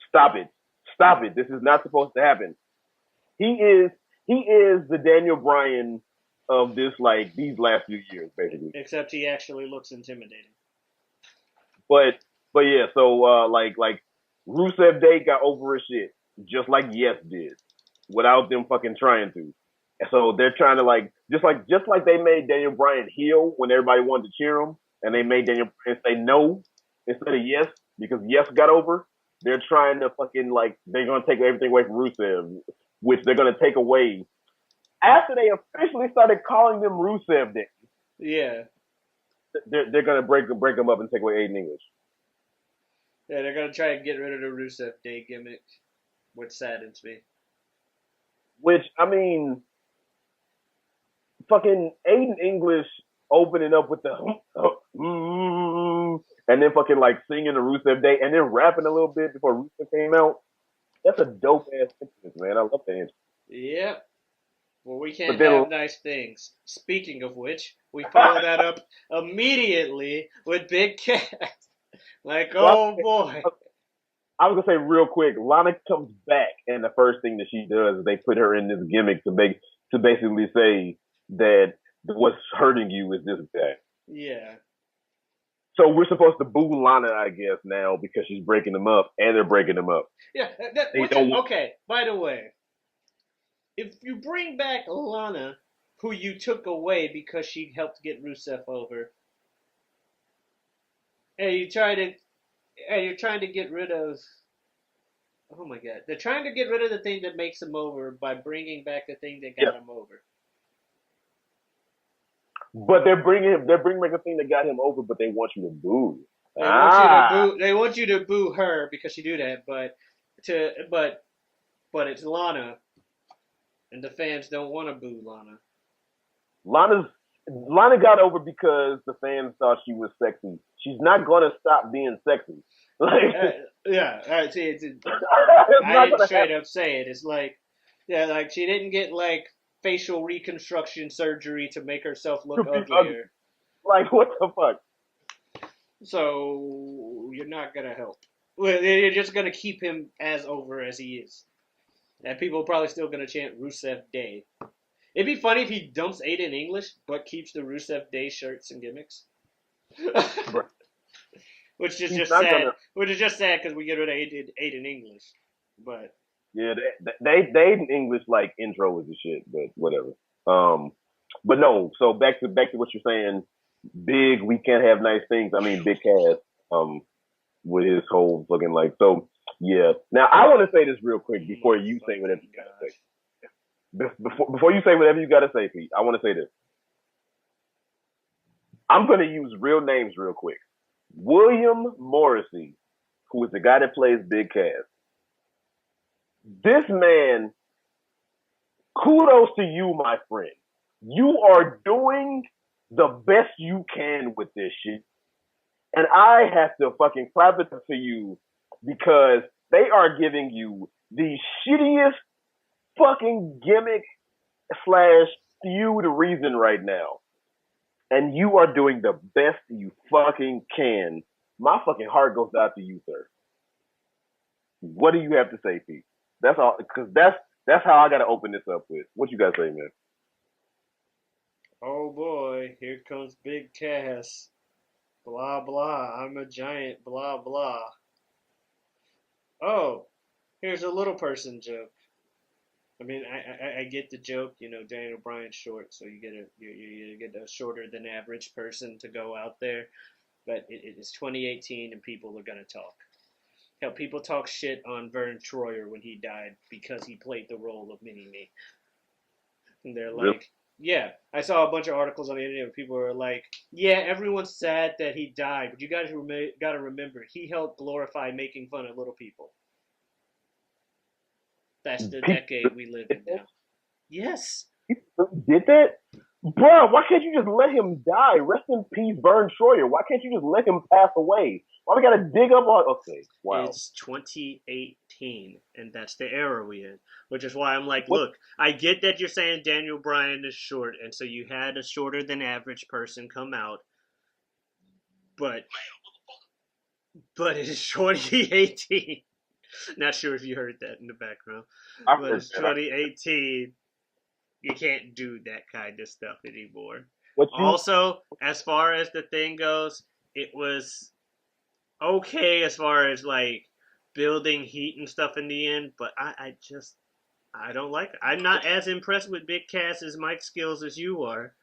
Stop it! This is not supposed to happen. He is the Daniel Bryan of this these last few years, basically. Except he actually looks intimidating. But yeah, so like Rusev Day got over his shit, just like Yes did, without them fucking trying to. And so they're trying to just like they made Daniel Bryan heel when everybody wanted to cheer him, and they made Daniel Bryan say no instead of yes because Yes got over. They're trying to fucking they're gonna take everything away from Rusev, which they're gonna take away after they officially started calling them Rusev Day. Yeah. They're gonna break them up and take away Aiden English. Yeah, they're gonna try and get rid of the Rusev Day gimmick, which saddens me. Which I mean, fucking Aiden English opening up with the and then fucking like singing the Rusev Day, and then rapping a little bit before Rusev came out. That's a dope ass entrance, man. I love the entrance. Yep. Well, we But can't then, have nice things. Speaking of which, we follow that up immediately with Big Cat. Like, oh boy. I was gonna say real quick, Lana comes back, and the first thing that she does is they put her in this gimmick to basically say that what's hurting you is this guy. Yeah. So we're supposed to boo Lana, I guess, now because she's breaking them up, and they're breaking them up. Yeah. Okay, by the way, if you bring back Lana, who you took away because she helped get Rusev over, and you're trying to get rid of. Oh my God! They're trying to get rid of the thing that makes him over by bringing back the thing that got him over. But they're bringing back the thing that got him over, but they want you to boo. They want you to boo her because she do that, but it's Lana, and the fans don't want to boo Lana. Lana got over because the fans thought she was sexy. She's not gonna stop being sexy. Like, see, I didn't straight up say it. It's like, like she didn't get like facial reconstruction surgery to make herself look uglier. Like, what the fuck? So you're not gonna help. Well, you're just gonna keep him as over as he is, and people are probably still gonna chant Rusev Day. It'd be funny if he dumps Aiden English but keeps the Rusev Day shirts and gimmicks. Which is just sad. Which is just sad because we get rid of Aiden English. But yeah, they Aiden English like intro is the shit, but whatever. But no. So back to what you're saying. Big, we can't have nice things. I mean, Big Cass. With his whole fucking like. So yeah. Now I want to say this real quick before you say whatever you gotta say. Before you say whatever you gotta say, Pete, I want to say this. I'm gonna use real names real quick. William Morrissey, who is the guy that plays Big Cass. This man, kudos to you, my friend. You are doing the best you can with this shit. And I have to fucking clap it to you because they are giving you the shittiest fucking gimmick / feud reason right now. And you are doing the best you fucking can. My fucking heart goes out to you, sir. What do you have to say, Pete? That's all, because that's how I got to open this up with. What you got to say, man? Oh boy, here comes Big Cass. Blah blah, I'm a giant, blah blah. Oh, here's a little person joke. I mean, I get the joke. You know, Daniel Bryan's short, so you get a shorter than average person to go out there. But it is 2018, and people are gonna talk. Hell, people talk shit on Vern Troyer when he died because he played the role of Mini-Me. And they're like, really? Yeah, I saw a bunch of articles on the internet where people were like, yeah, everyone's sad that he died, but you guys gotta remember, he helped glorify making fun of little people. That's the decade we live in now. Yes. He did that? Bro, why can't you just let him die? Rest in peace, Vern Troyer. Why can't you just let him pass away? Why we gotta dig up on... Okay, wow. It's 2018, and that's the era we in. Which is why I'm like, look, I get that you're saying Daniel Bryan is short, and so you had a shorter than average person come out. But it is 2018. Not sure if you heard that in the background. But it's 2018. You can't do that kind of stuff anymore. Also, as far as the thing goes, it was okay as far as like building heat and stuff in the end, but I don't like it. I'm not as impressed with Big Cass's mic skills as you are.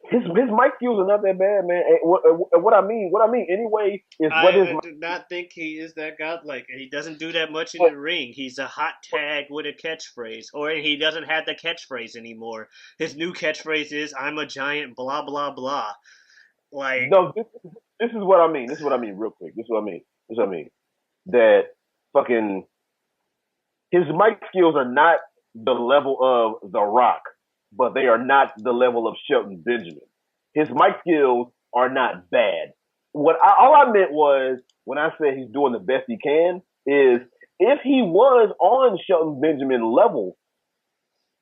His mic skills are not that bad, man. What I mean anyway is what is. I do not think he is that godlike. He doesn't do that much in the ring. He's a hot tag with a catchphrase, or he doesn't have the catchphrase anymore. His new catchphrase is "I'm a giant," blah blah blah. Like no, this is what I mean. This is what I mean, real quick. This is what I mean. That fucking his mic skills are not the level of The Rock, but they are not the level of Shelton Benjamin. His mic skills are not bad. all I meant was when I said he's doing the best he can is if he was on Shelton Benjamin level,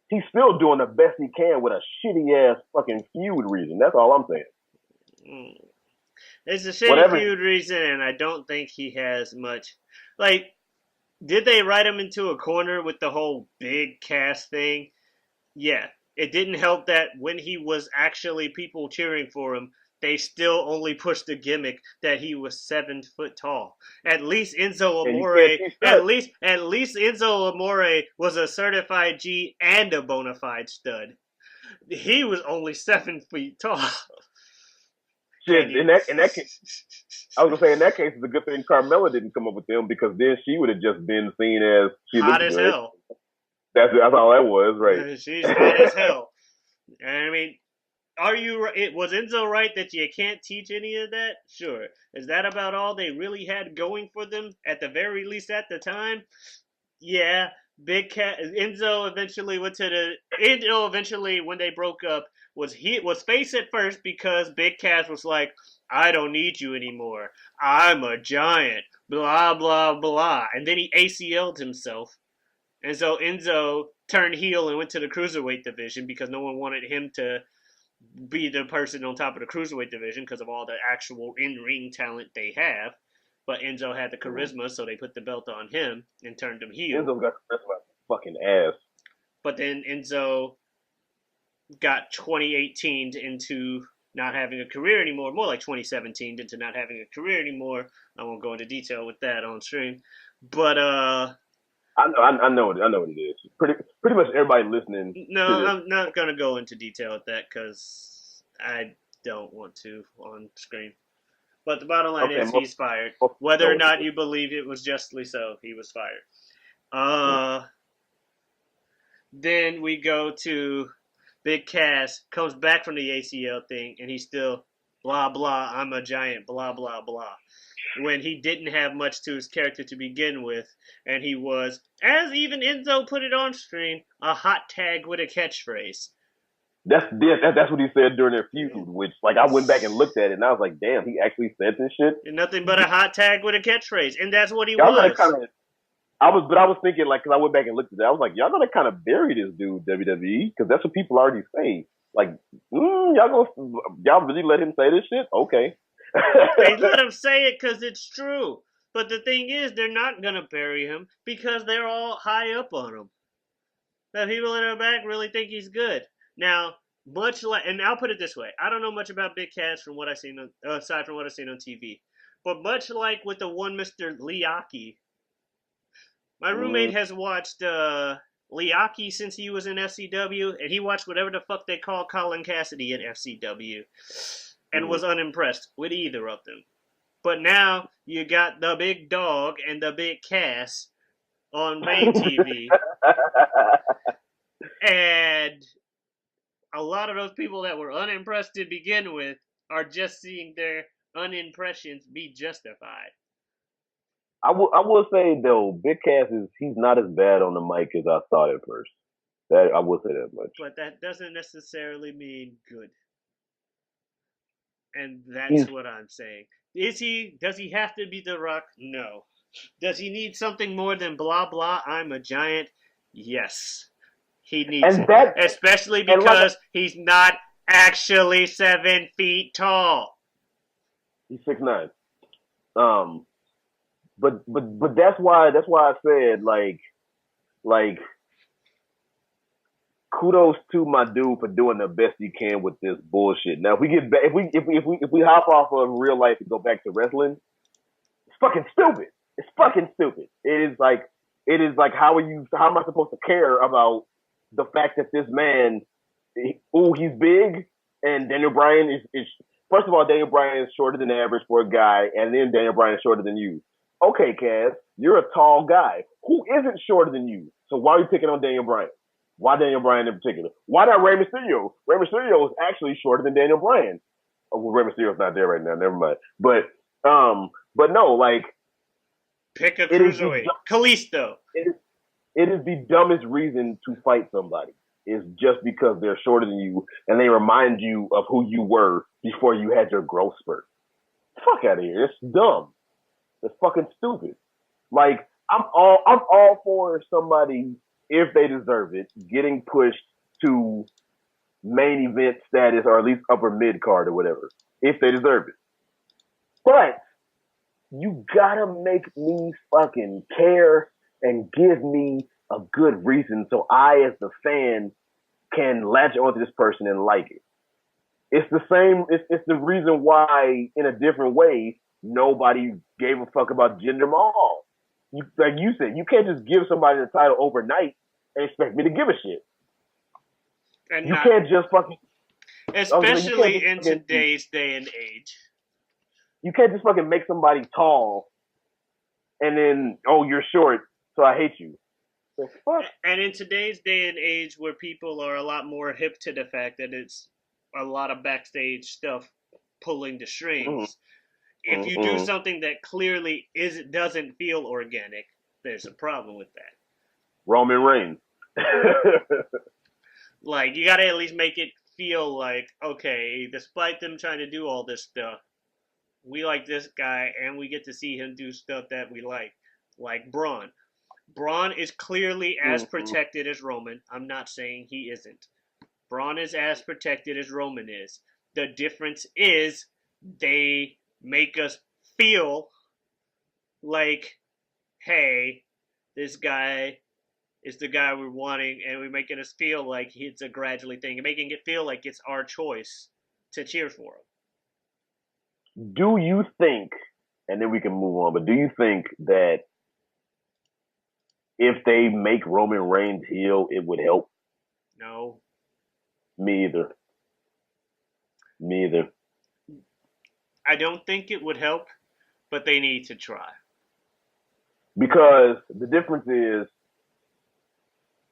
he's still doing the best he can with a shitty ass fucking feud reason. That's all I'm saying. It's a shitty feud reason, and I don't think he has much. Like, did they write him into a corner with the whole big cast thing? Yeah. It didn't help that when he was actually people cheering for him, they still only pushed the gimmick that he was 7 foot tall. At least Enzo Amore, at least Enzo Amore was a certified G and a bona fide stud. He was only 7 feet tall. Shit, in that case, I was gonna say in that case, it's a good thing Carmella didn't come up with them because then she would have just been seen as she hot as hell. That's all that was, right? She's hot as hell. And I mean, was Enzo right that you can't teach any of that? Sure. Is that about all they really had going for them at the very least at the time? Yeah. Enzo eventually when they broke up was face at first because Big Cass was like, I don't need you anymore. I'm a giant. Blah blah blah. And then he ACL'd himself. And so Enzo turned heel and went to the Cruiserweight division because no one wanted him to be the person on top of the Cruiserweight division because of all the actual in-ring talent they have. But Enzo had the charisma, so they put the belt on him and turned him heel. Enzo got the charisma fucking ass. But then Enzo got 2018 into not having a career anymore, more like 2017 into not having a career anymore. I won't go into detail with that on stream. But, I know what it is. Pretty much everybody listening. No, I'm not going to go into detail with that because I don't want to on screen. But the bottom line is he's fired. Whether or not you believe it was justly so, he was fired. Then we go to Big Cass, comes back from the ACL thing, and he's still blah, blah, I'm a giant, blah, blah, blah. When he didn't have much to his character to begin with, and he was, as even Enzo put it on screen, a hot tag with a catchphrase. That's what he said during their feud, which, like, I went back and looked at it, and I was like, damn, he actually said this shit? And nothing but a hot tag with a catchphrase, and that's what he was. I was thinking, like, because I went back and looked at it, I was like, y'all gonna kind of bury this dude, WWE, because that's what people already say. Like, y'all really let him say this shit? Okay. They let him say it because it's true. But the thing is, they're not going to bury him because they're all high up on him. The people in our back really think he's good. Now, and I'll put it this way. I don't know much about Big Cass from what I've seen aside from what I've seen on TV. But much like with the one Mr. Liaki, my roommate has watched Liaki since he was in FCW, and he watched whatever the fuck they call Colin Cassidy in FCW. And was unimpressed with either of them. But now you got the Big Dog and the Big Cass on main TV. And a lot of those people that were unimpressed to begin with are just seeing their unimpressions be justified. I will say, though, Big Cass he's not as bad on the mic as I thought at first. That I will say that much. But that doesn't necessarily mean good. And that's what I'm saying. Does he have to be The Rock? No. Does he need something more than blah, blah, I'm a giant? Yes. He needs it. Especially because he's not actually 7 feet tall. He's 6'9". But that's why I said, like, kudos to my dude for doing the best he can with this bullshit. Now, if we get back, if we hop off of real life and go back to wrestling, it's fucking stupid. It's fucking stupid. It is like how am I supposed to care about the fact that this man, he's big, and Daniel Bryan is first of all, Daniel Bryan is shorter than average for a guy, and then Daniel Bryan is shorter than you. Okay, Cass, you're a tall guy. Who isn't shorter than you? So why are you picking on Daniel Bryan? Why Daniel Bryan in particular? Why not Rey Mysterio? Rey Mysterio is actually shorter than Daniel Bryan. Oh, well, Rey Mysterio's not there right now. Never mind. But no, like, pick a cruiserweight. Kalisto. It is the dumbest reason to fight somebody. Is just because they're shorter than you and they remind you of who you were before you had your growth spurt. fuck out of here. It's dumb. It's fucking stupid. Like I'm all for somebody, if they deserve it, getting pushed to main event status or at least upper mid card or whatever, if they deserve it. But you gotta make me fucking care and give me a good reason so I, as the fan, can latch onto this person and like it. It's the same. It's the reason why, in a different way, nobody gave a fuck about Jinder Mahal. Like you said, you can't just give somebody the title overnight and expect me to give a shit. And you can't just fucking, especially in today's day and age. You can't just fucking make somebody tall and then, oh, you're short, so I hate you. The fuck? And in today's day and age, where people are a lot more hip to the fact that it's a lot of backstage stuff pulling the strings. If you do something that clearly doesn't feel organic, there's a problem with that. Roman Reigns. Like, you gotta at least make it feel like, okay, despite them trying to do all this stuff, we like this guy and we get to see him do stuff that we like Braun. Braun is clearly as protected as Roman. I'm not saying he isn't. Braun is as protected as Roman is. The difference is they make us feel like, hey, this guy is the guy we're wanting, and we're making us feel like it's a gradually thing, and making it feel like it's our choice to cheer for him. Do you think, and then we can move on, but do you think that if they make Roman Reigns heel, it would help? No. Me either. I don't think it would help, but they need to try. Because the difference is,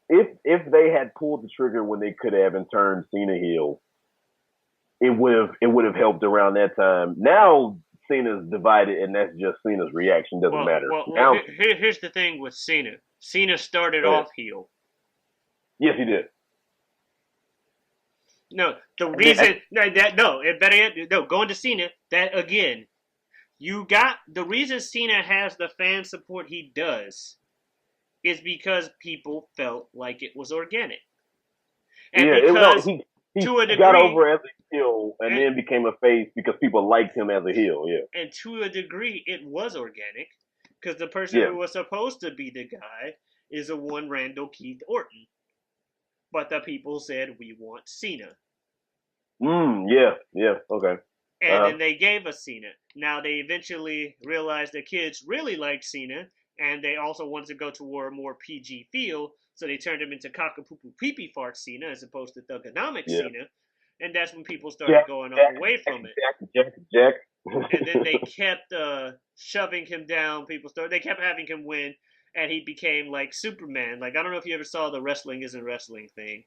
if they had pulled the trigger when they could have and turned Cena heel, it would have helped around that time. Now Cena's divided, and that's just Cena's reaction. Doesn't matter. Well, here's the thing with Cena. Cena started off heel. Yes, he did. No, the reason going to Cena, that again, you got the reason Cena has the fan support he does is because people felt like it was organic. And he to a degree, got over as a heel and then became a face because people liked him as a heel, yeah. And to a degree, it was organic because the person who was supposed to be the guy is a one Randall Keith Orton. But the people said, we want Cena. Yeah, okay. And then they gave us Cena. Now, they eventually realized the kids really liked Cena, and they also wanted to go toward a more PG feel, so they turned him into cock-a-poo-poo-pee-pee fart Cena as opposed to thugonomics Cena. And that's when people started going away from it. Jack. And then they kept shoving him down. They kept having him win, and he became like Superman. Like, I don't know if you ever saw the wrestling isn't wrestling thing,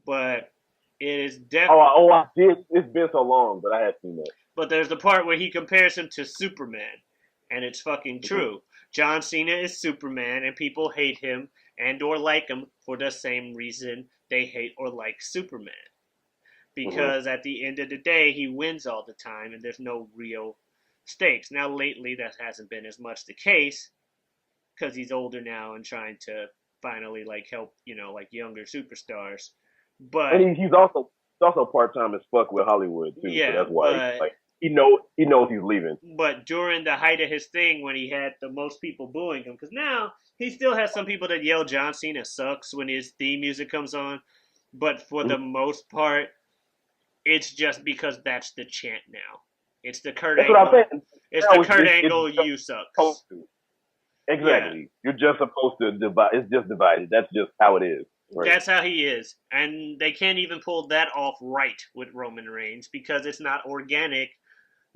but it is definitely. I did. It's been so long, but I have seen that. But there's the part where he compares him to Superman, and it's fucking true. John Cena is Superman, and people hate him and or like him for the same reason they hate or like Superman. Because at the end of the day, he wins all the time, and there's no real stakes. Now, lately, that hasn't been as much the case, because he's older now and trying to finally help, younger superstars. But and he's also part-time as fuck with Hollywood too. Yeah, so that's why he knows he's leaving. But during the height of his thing, when he had the most people booing him, because now he still has some people that yell John Cena sucks when his theme music comes on. But for the most part, it's just because that's the chant now. It's the Kurt Angle. What I'm saying. It's the Kurt Angle you suck. Exactly. Yeah. You're just supposed to divide. It's just divided. That's just how it is. Right. That's how he is. And they can't even pull that off right with Roman Reigns because it's not organic,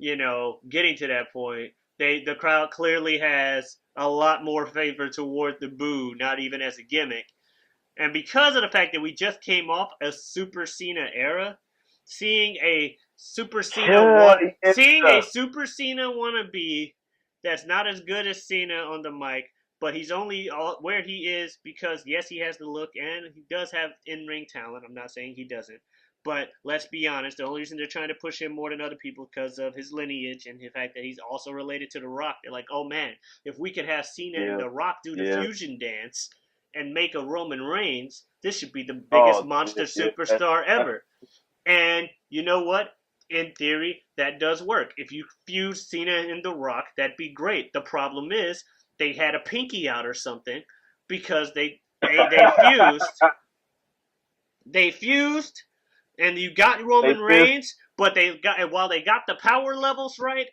getting to that point. The crowd clearly has a lot more favor toward the boo, not even as a gimmick. And because of the fact that we just came off a Super Cena era, seeing a Super Cena wannabe that's not as good as Cena on the mic, but he's only where he is because, yes, he has the look and he does have in-ring talent. I'm not saying he doesn't. But let's be honest, the only reason they're trying to push him more than other people because of his lineage and the fact that he's also related to The Rock. They're like, oh man, if we could have Cena and The Rock do the fusion dance and make a Roman Reigns, this should be the biggest monster superstar ever. And you know what? In theory, that does work. If you fuse Cena and The Rock, that'd be great. The problem is they had a pinky out or something because they fused. They fused, and you got Roman Reigns, but while they got the power levels right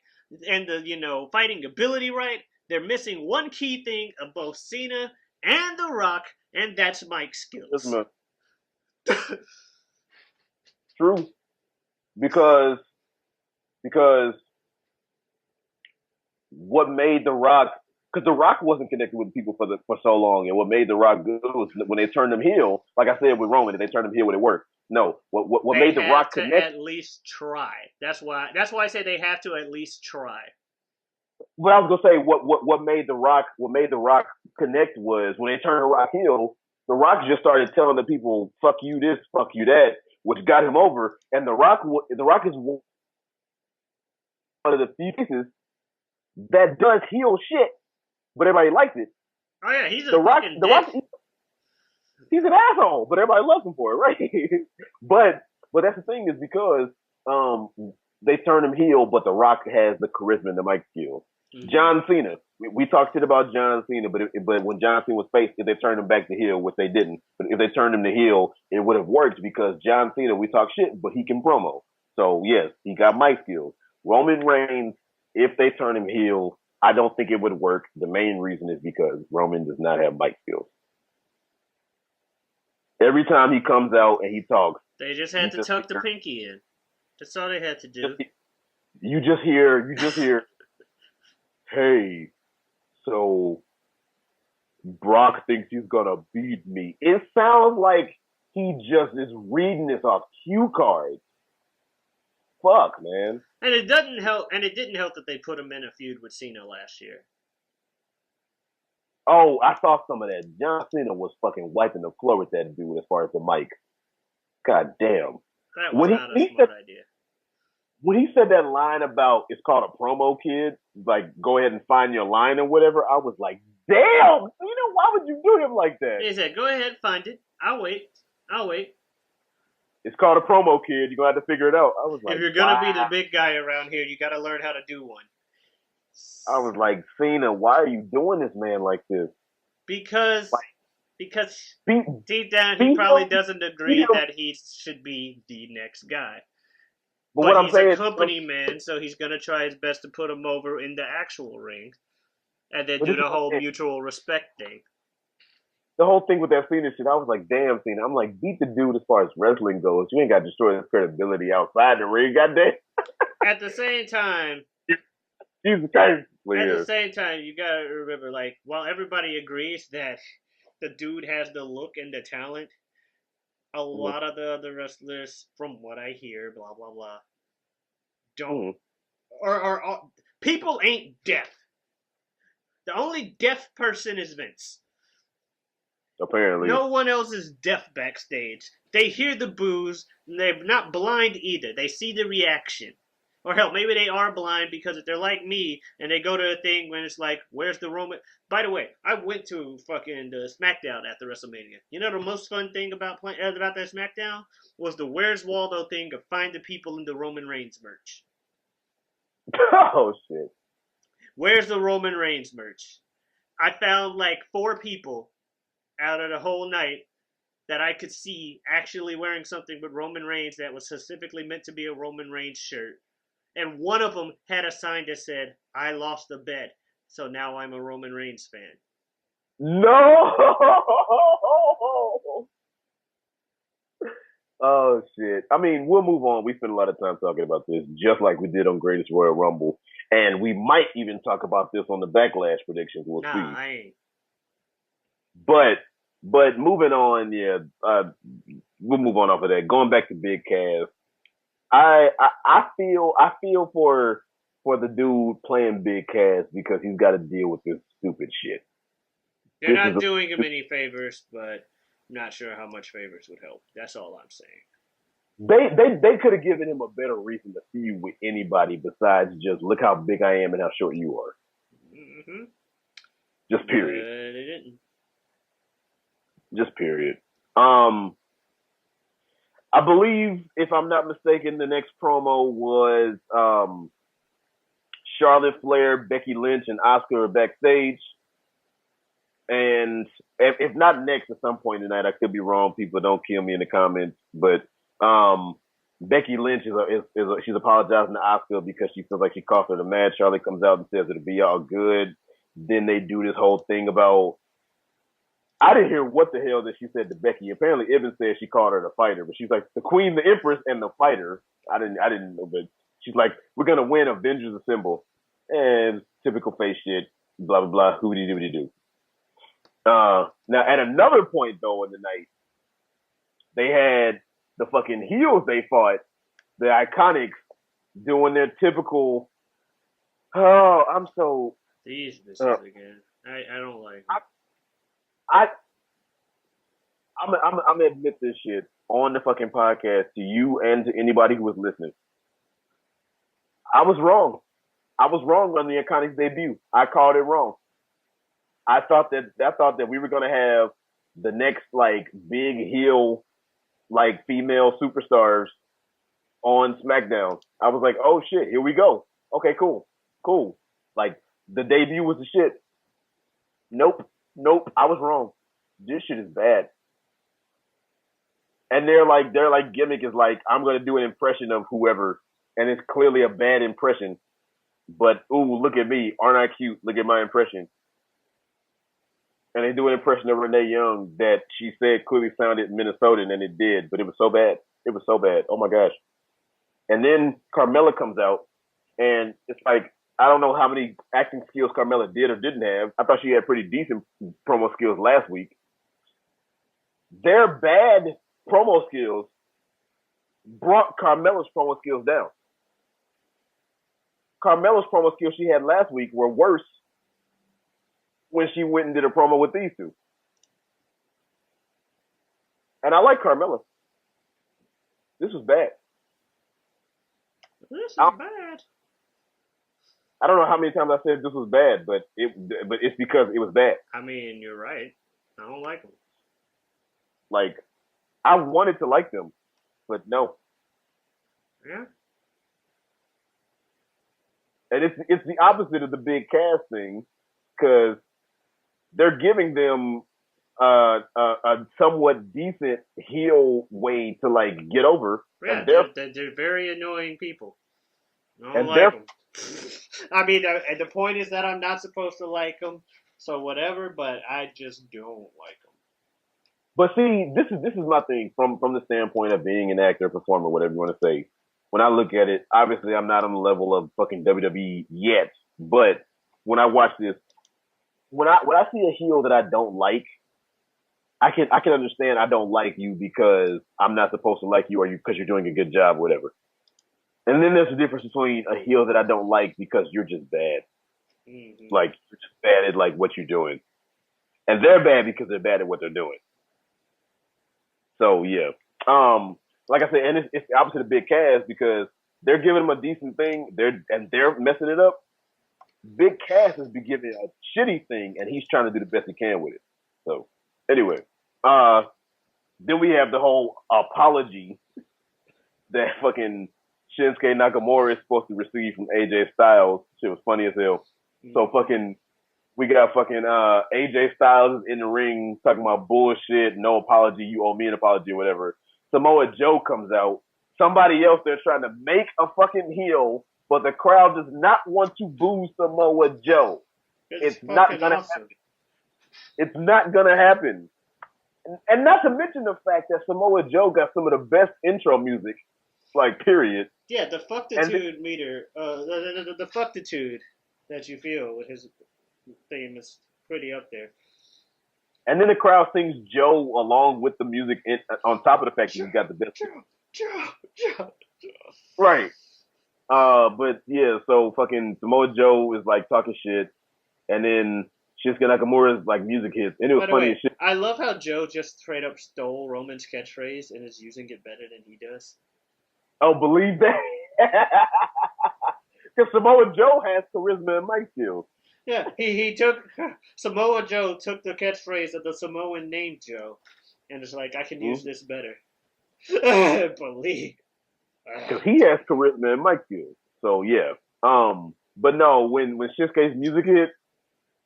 and the fighting ability right, they're missing one key thing of both Cena and The Rock, and that's mic skills. True, because what made The Rock, because The Rock wasn't connected with people for so long, and what made The Rock good was when they turned him heel. Like I said with Roman, they turned him heel when it worked. No, what made The Rock connect? They have to at least try. That's why I say they have to at least try. But I was gonna say what made The Rock connect was when they turned The Rock heel. The Rock just started telling the people, "Fuck you this, fuck you that," which got him over. And The Rock is one of the few pieces that does heel shit, but everybody likes it. Oh yeah, he's The Rock. He's an asshole, but everybody loves him for it, right? but that's the thing, is because they turned him heel, but The Rock has the charisma and the mic skills. Mm-hmm. John Cena, we talked shit about John Cena, but when John Cena was face, if they turned him back to heel, which they didn't, but if they turned him to heel, it would have worked because John Cena, we talk shit, but he can promo. So yes, he got mic skills. Roman Reigns, if they turn him heel, I don't think it would work. The main reason is because Roman does not have mic skills. Every time he comes out and he talks, they just had to tuck the pinky in. That's all they had to do. You just hear, hey, so Brock thinks he's gonna beat me. It sounds like he just is reading this off cue cards. Fuck, man. And it doesn't help, and it didn't help that they put him in a feud with Cena last year. Oh, I saw some of that. John Cena was fucking wiping the floor with that dude as far as the mic. God damn. That was not a smart idea. When he said that line about it's called a promo, kid, like go ahead and find your line or whatever, I was like, damn, why would you do him like that? He said, go ahead, find it. I'll wait. It's called a promo, kid. You're going to have to figure it out. I was like, if you're going to be the big guy around here, you got to learn how to do one. I was like, Cena, why are you doing this man like this? Because deep down he probably doesn't agree that he should be the next guy. But he's a company man, so he's going to try his best to put him over in the actual ring and then do the whole mutual respect thing. The whole thing with that Cena shit, I was like, damn, Cena. I'm like, beat the dude as far as wrestling goes. You ain't got to destroy his credibility outside the ring, goddamn. At the same time, Jesus Christ. At the same time, you gotta remember, like, while everybody agrees that the dude has the look and the talent, a lot of the other wrestlers, from what I hear, blah blah blah, don't. Or people ain't deaf. The only deaf person is Vince. Apparently. No one else is deaf backstage. They hear the boos, and they're not blind either. They see the reaction. Or hell, maybe they are blind because if they're like me and they go to a thing when it's like, where's the Roman? By the way, I went to fucking the SmackDown after WrestleMania. You know the most fun thing about that SmackDown was the Where's Waldo thing of find the people in the Roman Reigns merch. Oh shit! Where's the Roman Reigns merch? I found like 4 people out of the whole night that I could see actually wearing something with Roman Reigns that was specifically meant to be a Roman Reigns shirt. And one of them had a sign that said, I lost a bet, so now I'm a Roman Reigns fan. No! Oh, shit. I mean, we'll move on. We spent a lot of time talking about this, just like we did on Greatest Royal Rumble. And we might even talk about this on the Backlash predictions. We'll see. I ain't. But moving on, we'll move on off of that. Going back to Big Cass. I feel for the dude playing Big Cass because he's got to deal with this stupid shit. They're not doing him any favors, but I'm not sure how much favors would help. That's all I'm saying. They could have given him a better reason to feud with anybody besides just look how big I am and how short you are. Mm-hmm. Just But period. they didn't. Just period. I believe, if I'm not mistaken, the next promo was Charlotte Flair, Becky Lynch, and Asuka backstage. And if not next, at some point tonight, I could be wrong. People don't kill me in the comments, but Becky Lynch she's apologizing to Asuka because she feels like she cost her the match. Charlotte comes out and says it'll be all good. Then they do this whole thing about, I didn't hear what the hell that she said to Becky. Apparently, Ibn said she called her the fighter, but she's like the queen, the empress, and the fighter. I didn't know, but she's like, we're gonna win, Avengers Assemble, and typical face shit, blah blah blah, hoobity doobity doo. Now at another point though in the night, they had the fucking heels they fought, the Iconics, doing their typical. Oh, I'm so. These bitches again. I don't like them. I'm gonna admit this shit on the fucking podcast to you and to anybody who was listening. I was wrong. I was wrong on the Iconics debut. I called it wrong. I thought that we were gonna have the next like big heel like female superstars on SmackDown. I was like, oh shit, here we go. Okay, cool. Like the debut was the shit. Nope. I was wrong. This shit is bad. And their gimmick is like, I'm gonna do an impression of whoever, and it's clearly a bad impression. But ooh, look at me, aren't I cute? Look at my impression. And they do an impression of Renee Young that she said clearly sounded Minnesotan, and it did, but it was so bad. It was so bad. Oh my gosh. And then Carmella comes out, and it's like, I don't know how many acting skills Carmella did or didn't have. I thought she had pretty decent promo skills last week. Their bad promo skills brought Carmella's promo skills down. Carmella's promo skills she had last week were worse when she went and did a promo with these two. And I like Carmella. This was bad. This is bad. I don't know how many times I said this was bad, but it's because it was bad. I mean, you're right. I don't like them. Like, I wanted to like them, but no. Yeah. And it's the opposite of the big cast thing, because they're giving them a somewhat decent heel way to like get over. Yeah, and they're very annoying people. I don't like them. I mean, the point is that I'm not supposed to like them, so whatever. But I just don't like them. But see, this is my thing from the standpoint of being an actor, performer, whatever you want to say. When I look at it, obviously I'm not on the level of fucking WWE yet, but when I watch this, when I see a heel that I don't like, I can understand I don't like you because I'm not supposed to like you, or you because you're doing a good job, or whatever. And then there's a difference between a heel that I don't like because you're just bad. Mm-hmm. Like, you're just bad at like what you're doing. And they're bad because they're bad at what they're doing. So yeah. Like I said, and it's the opposite of Big Cass because they're giving him a decent thing, they're messing it up. Big Cass is be giving a shitty thing, and he's trying to do the best he can with it. So anyway, then we have the whole apology that fucking Shinsuke Nakamura is supposed to receive from AJ Styles. Shit was funny as hell. Mm-hmm. So fucking, we got fucking AJ Styles in the ring talking about bullshit, no apology, you owe me an apology or whatever. Samoa Joe comes out. Somebody else they're trying to make a fucking heel, but the crowd does not want to boo Samoa Joe. It's not gonna happen. It's not gonna happen. And not to mention the fact that Samoa Joe got some of the best intro music, like, period. Yeah, the fucktitude meter, the fucktitude that you feel with his theme is pretty up there. And then the crowd sings Joe along with the music on top of the fact that he's got the best. Joe. Right. But yeah, so fucking Samoa Joe is like talking shit, and then Shinsuke Nakamura's like music hits, and it was funny as shit. I love how Joe just straight up stole Roman's catchphrase and is using it better than he does. Oh, believe that? Because Samoa Joe has charisma and mic skills. Yeah, he took Samoa Joe took the catchphrase of the Samoan name Joe, and it's like I can use this better. Believe. Because he has charisma and mic skills. So yeah. But no, when Shinsuke's music hit,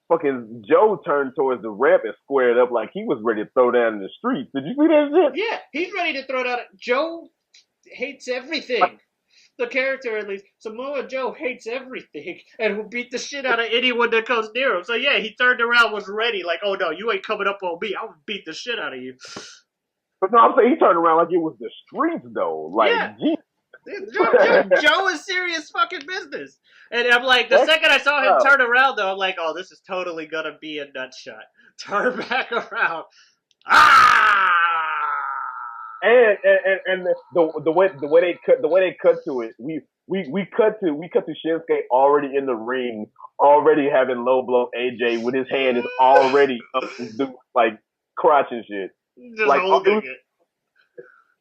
fucking Joe turned towards the ramp and squared up like he was ready to throw down in the streets. Did you see that shit? Yeah, he's ready to throw down. Joe hates everything. The character, at least, Samoa Joe hates everything and will beat the shit out of anyone that comes near him. So yeah, he turned around, was ready, like, oh no, you ain't coming up on me. I'm gonna beat the shit out of you. But no, I'm saying he turned around like it was the streets though. Like, Yeah. geez. Joe is serious fucking business. And I'm like, the second I saw him turn around, though, I'm like, oh, this is totally gonna be a nut shot. Turn back around. Ah! And the way they cut to it, we cut to Shinsuke already in the ring, already having low blow AJ with his hand is already up his dude, like crotch and shit. Just like holding it.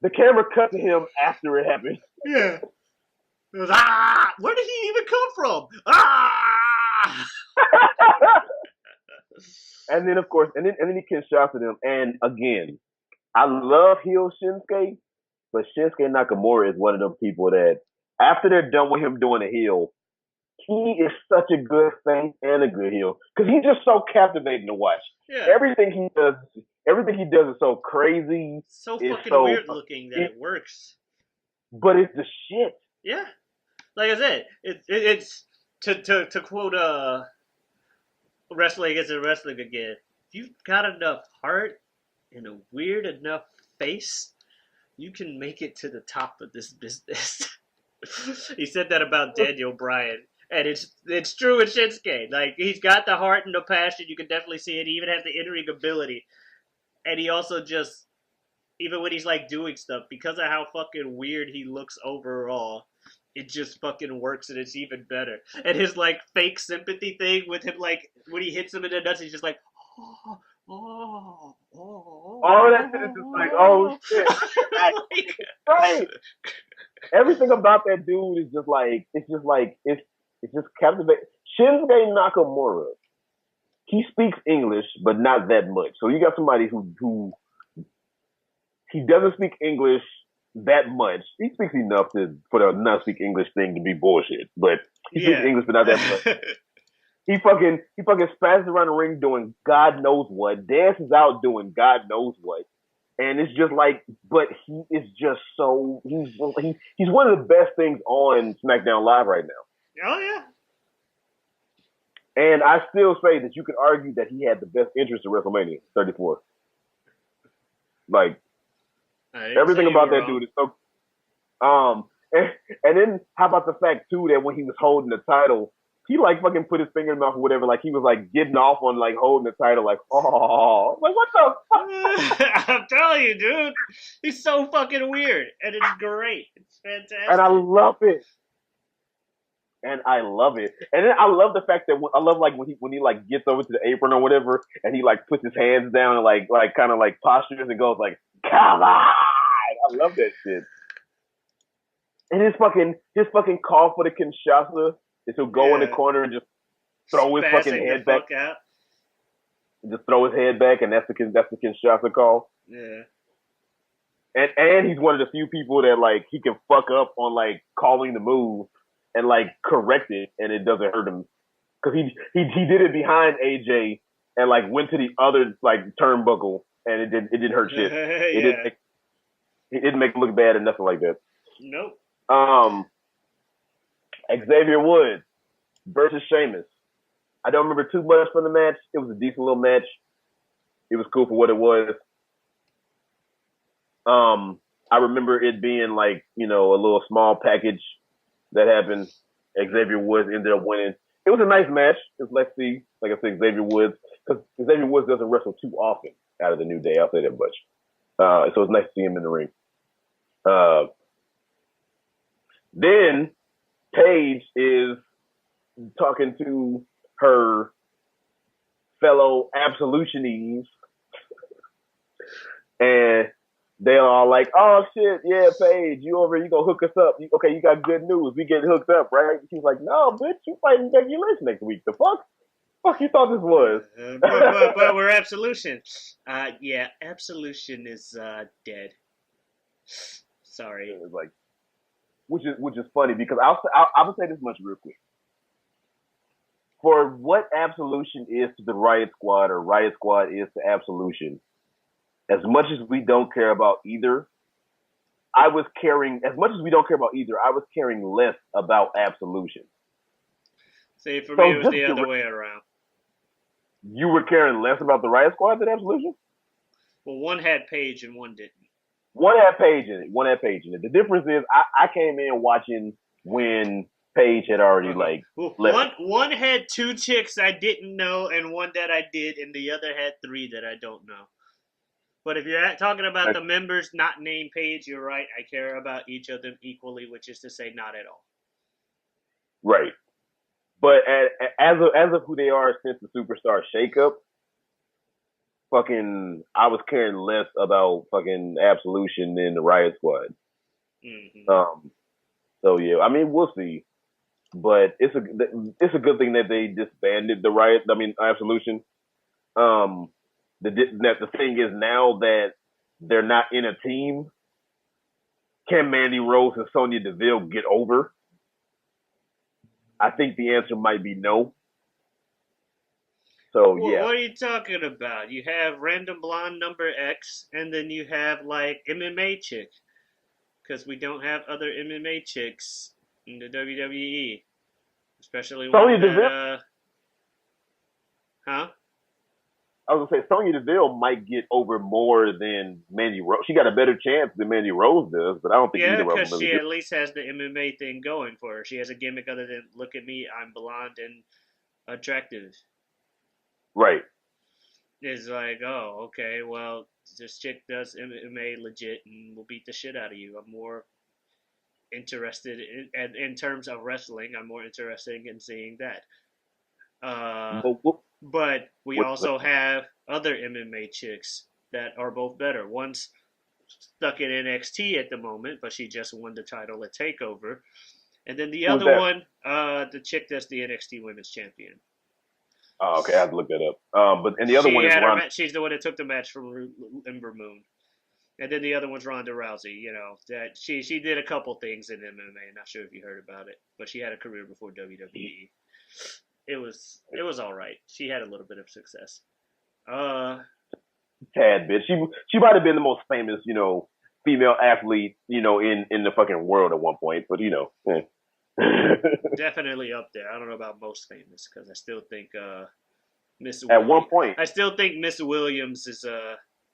The camera cut to him after it happened. Yeah. It was, ah! Where did he even come from? Ah! And then of course, and then he can shout to them. And again, I love heel Shinsuke, but Shinsuke Nakamura is one of them people that after they're done with him doing a heel, he is such a good face and a good heel because he's just so captivating to watch. Yeah. Everything he does is so crazy. So fucking weird looking that it works. But it's the shit. Yeah. Like I said, it's to quote wrestling is wrestling again. If you've got enough heart and a weird enough face, you can make it to the top of this business. He said that about Daniel Bryan. And it's true with Shinsuke. Like, he's got the heart and the passion. You can definitely see it. He even has the in-ring ability. And he also just, even when he's, like, doing stuff, because of how fucking weird he looks overall, it just fucking works and it's even better. And his, like, fake sympathy thing with him, like, when he hits him in the nuts, he's just like, oh, that shit is just like, oh, shit. like, right. Everything about that dude is just like, it's just captivating. Shinsuke Nakamura, he speaks English, but not that much. So you got somebody who he doesn't speak English that much. He speaks enough for the not speak English thing to be bullshit, but he speaks English, but not that much. He fucking spazzes around the ring doing God knows what, dances out doing God knows what. And it's just like, but he is just so, he's one of the best things on SmackDown Live right now. Oh, yeah. And I still say that you could argue that he had the best interest in WrestleMania 34. Like, everything about that dude is so, and then how about the fact too that when he was holding the title, he like fucking put his finger in his mouth or whatever, like he was like getting off on like holding the title, like, oh, like what the fuck? I'm telling you, dude, he's so fucking weird, and it's great. It's fantastic, and I love it. And I love it, and then I love the fact that I love like when he like gets over to the apron or whatever, and he like puts his hands down and like kind of like postures and goes like, "Come on!" I love that shit. And his fucking call for the Kinshasa is he'll go in the corner and just throw his fucking head back, and just throw his head back, and that's the Kinshasa call. Yeah. And he's one of the few people that like he can fuck up on like calling the move and like correct it, and it doesn't hurt him because he did it behind AJ and like went to the other like turnbuckle, and it didn't hurt shit. It didn't make him look bad or nothing like that. Nope. Xavier Woods versus Sheamus. I don't remember too much from the match. It was a decent little match. It was cool for what it was. I remember it being like, you know, a little small package that happened. Xavier Woods ended up winning. It was a nice match. Let's see, like I said, Xavier Woods, because Xavier Woods doesn't wrestle too often out of the New Day. I'll say that much. So it's nice to see him in the ring. Then Paige is talking to her fellow absolutionies, and they all like, oh shit, yeah, Paige, you gonna hook us up? Okay, you got good news. We get hooked up, right? She's like, no, bitch, you fighting Becky Lynch next week. The fuck? Fuck you thought this was? But we're Absolution. Yeah, Absolution is dead. Sorry. It's like, which is funny because I would say this much real quick. For what Absolution is to the Riot Squad or Riot Squad is to Absolution, as much as we don't care about either, I was caring less about Absolution. See, for me, it was the other way around. You were caring less about the Riot Squad than Absolution? Well, one had Paige and one didn't. One had Paige in it. The difference is I came in watching when Paige had already left. One had two chicks I didn't know and one that I did, and the other had three that I don't know. But if you're talking about the members not named Paige, you're right. I care about each of them equally, which is to say not at all. Right. But as of who they are since the Superstar shakeup, I was caring less about fucking Absolution than the Riot Squad. Mm-hmm. So yeah, I mean we'll see, but it's a good thing that they disbanded Absolution. The thing is now that they're not in a team, can Mandy Rose and Sonya Deville get over? I think the answer might be no. So yeah. What are you talking about? You have random blonde number X, and then you have like MMA chick, because we don't have other MMA chicks in the WWE, especially Sonya one Deville. Huh? I was gonna say Sonya Deville might get over more than Mandy Rose. She got a better chance than Mandy Rose does, but I don't think either of them because really she do. at least has the MMA thing going for her. She has a gimmick other than look at me, I'm blonde and attractive. Right. It's like, oh, okay, well, this chick does MMA legit and will beat the shit out of you. I'm more interested in terms of wrestling. I'm more interested in seeing that. But we also have other MMA chicks that are both better. One's stuck in NXT at the moment, but she just won the title at TakeOver. And then the other one, the chick that's the NXT Women's Champion. Oh, okay, I have to look that up. And the other one is Ronda. She's the one that took the match from Ember Moon. And then the other one's Ronda Rousey. You know that she did a couple things in MMA. Not sure if you heard about it, but she had a career before WWE. It was all right. She had a little bit of success. Tad bit. She might have been the most famous, female athlete, in the fucking world at one point. But definitely up there. I don't know about most famous because I still think Miss. At one point, I still think Miss Williams is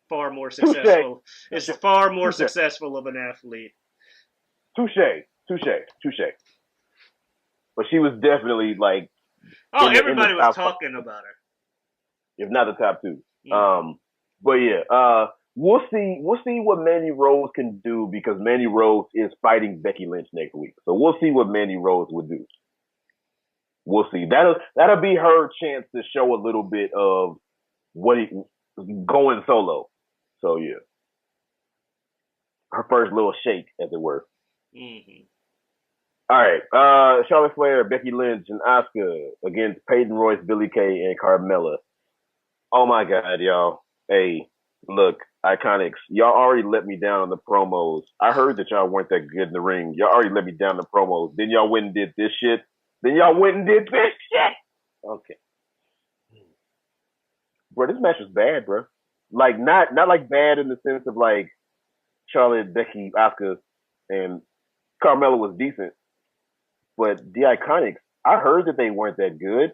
far more successful. Is far more successful of an athlete. Touche. But she was definitely like. Oh, everybody was talking about her. If not the top two. Mm-hmm. But yeah, we'll see what Mandy Rose can do because Mandy Rose is fighting Becky Lynch next week. So we'll see what Mandy Rose would do. We'll see. That'll be her chance to show a little bit of going solo. So yeah. Her first little shake, as it were. Mm-hmm. All right, Charlotte Flair, Becky Lynch, and Asuka against Peyton Royce, Billie Kay, and Carmella. Oh my God, y'all! Hey, look, Iconics, y'all already let me down on the promos. I heard that y'all weren't that good in the ring. Y'all already let me down in the promos. Then y'all went and did this shit. Okay, bro, this match was bad, bro. Like not like bad in the sense of like Charlotte, Becky, Asuka, and Carmella was decent. But the Iconics, I heard that they weren't that good.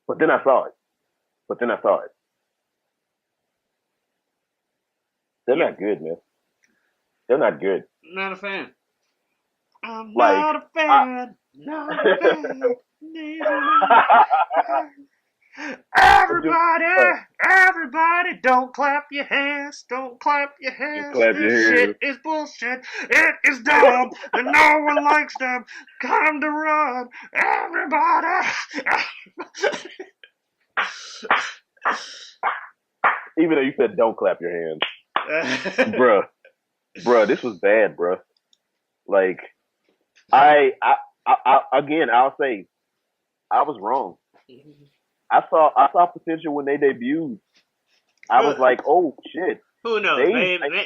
But then I saw it. They're not good, man. They're not good. Not a fan. I'm not a fan. Not a fan. Everybody, don't clap your hands. Don't clap your hands. This shit is bullshit. It is dumb, and no one likes them. Time to run, everybody. Even though you said don't clap your hands, bruh, this was bad, bruh. Like again, I'll say I was wrong. I saw potential when they debuted. I was like, oh shit. Who knows?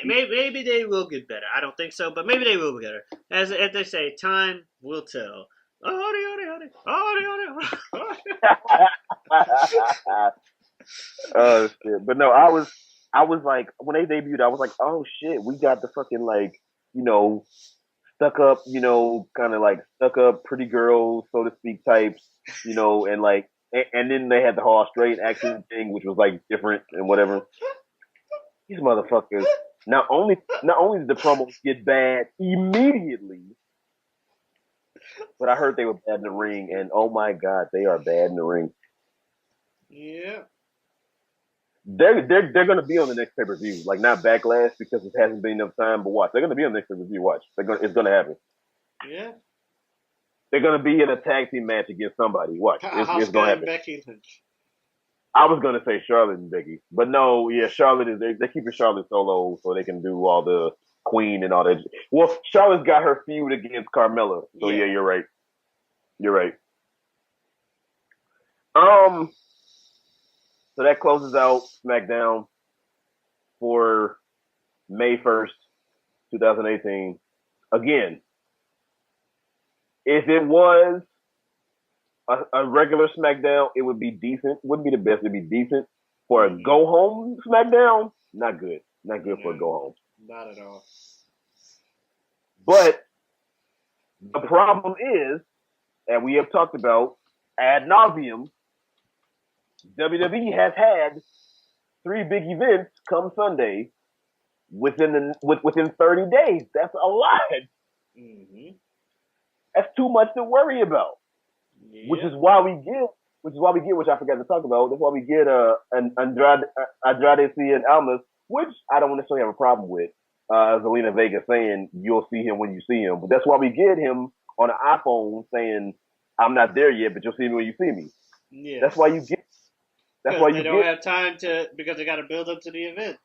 Maybe they will get better. I don't think so, but maybe they will get better. As they say, time will tell. Oh shit! But no, I was like, when they debuted, I was like, oh shit, we got the fucking like, stuck up, kind of like stuck up pretty girls, so to speak, types, and like, and then they had the whole Australian accent thing, which was like different and whatever. These motherfuckers. Not only did the promos get bad immediately, but I heard they were bad in the ring, and oh my god, they are bad in the ring. Yeah. They're gonna be on the next pay-per-view, like not Backlash because it hasn't been enough time, but watch, they're gonna be on the next pay-per-view. Watch, it's gonna happen. Yeah. They're gonna be in a tag team match against somebody. Watch, it's gonna happen. Becky Lynch. I was gonna say Charlotte and Becky, but no, yeah, Charlotte is they're keeping Charlotte solo so they can do all the Queen and all that. Well, Charlotte's got her feud against Carmella, so yeah, you're right. You're right. So that closes out SmackDown for May 1st, 2018. Again, if it was a regular SmackDown, it would be decent. Wouldn't be the best. It'd be decent. For a go-home SmackDown, not good. Not good for a go-home. Not at all. But the problem is, and we have talked about ad nauseum, WWE has had 3 big events come Sunday within 30 days. That's a lot. Mm-hmm. That's too much to worry about. Yeah. Which is why we get, which I forgot to talk about. That's why we get an Andrade Cien Almas, which I don't necessarily have a problem with. Zelina Vega saying you'll see him when you see him, but that's why we get him on an iPhone saying I'm not there yet, but you'll see me when you see me. Yeah. That's why you get. That's why they don't have time because they got to build up to the event.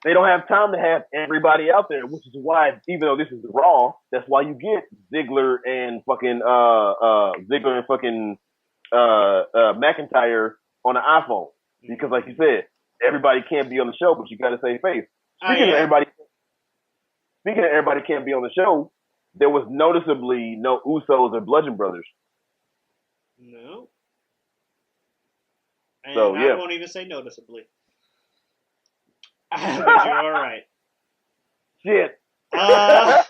They don't have time to have everybody out there, which is why, even though this is Raw, that's why you get Ziggler and fucking McIntyre on an iPhone, because like you said, everybody can't be on the show, but you got to save face. Speaking of everybody can't be on the show, there was noticeably no Usos or Bludgeon Brothers. No. And so, yeah. I won't even say noticeably. But you're all right. Shit. I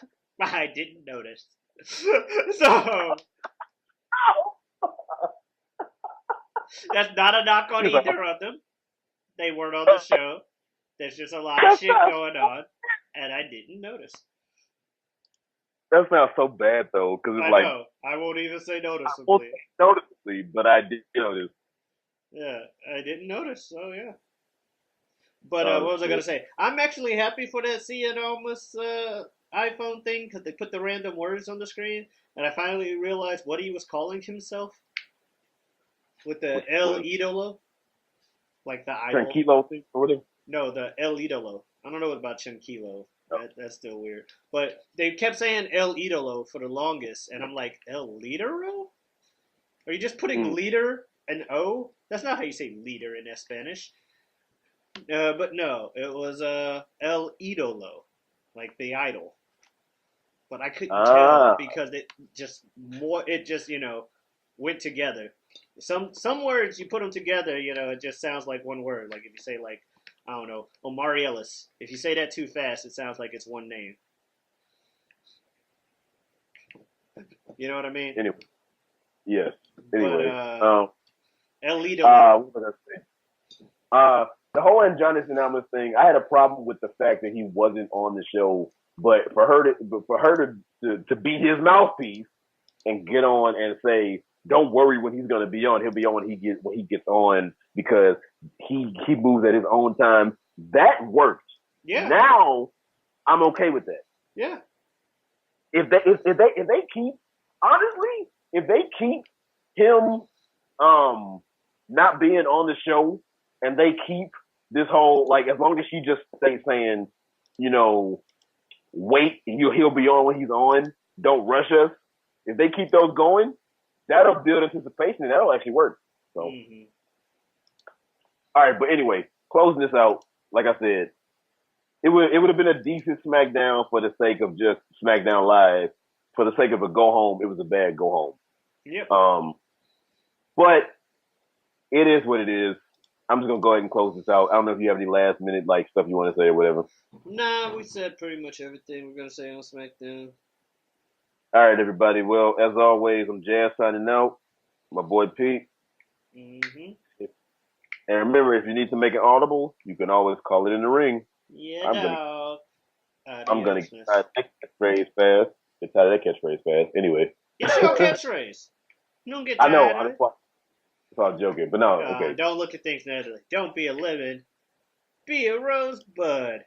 didn't notice. So that's not a knock on either of them. They weren't on the show. There's just a lot of shit going on, and I didn't notice. That sounds so bad though, because it's know. I won't even say noticeably. But I did notice. Yeah, I didn't notice. So yeah. But what was I gonna say? I'm actually happy for that Cien Almas iPhone thing because they put the random words on the screen, and I finally realized what he was calling himself with the El Idolo, like the idol. Tranquilo thing or whatever. No, the El Idolo. I don't know about Tranquilo. That's still weird. But they kept saying El Idolo for the longest, and I'm like, El Lidero? Are you just putting leader and O? That's not how you say leader in Spanish. But no, it was El Idolo, like the idol. But I couldn't tell because it just went together. Some words you put them together, it just sounds like one word. Like if you say like, I don't know, Omari Ellis. If you say that too fast, it sounds like it's one name. You know what I mean? Anyway. Yes. Anyway. El Idolo. What was I saying? The whole Jonathan Almas thing, I had a problem with the fact that he wasn't on the show, but for her to be his mouthpiece and get on and say, "Don't worry when he's going to be on. He'll be on when he gets on because he moves at his own time." That worked. Yeah. Now I'm okay with that. Yeah. If they keep him not being on the show and they keep this whole like as long as she just stays saying, you know, wait, he'll be on when he's on. Don't rush us. If they keep those going, that'll build anticipation and that'll actually work. So, all right. But anyway, closing this out, like I said, it would have been a decent SmackDown for the sake of just SmackDown Live. For the sake of a go home, it was a bad go home. Yep. But it is what it is. I'm just gonna go ahead and close this out. I don't know if you have any last minute like stuff you want to say or whatever. Nah, we said pretty much everything we're gonna say on SmackDown. All right, everybody. Well, as always, I'm Jazz signing out. My boy Pete. Mm-hmm. And remember, if you need to make it audible, you can always call it in the ring. Yeah, dog. I'm gonna get tired of that catchphrase fast. Get tired of that catchphrase fast. Anyway. It's your catchphrase. You don't get tired of it. I was joking, but no, okay. Don't look at things naturally. Don't be a lemon. Be a rosebud.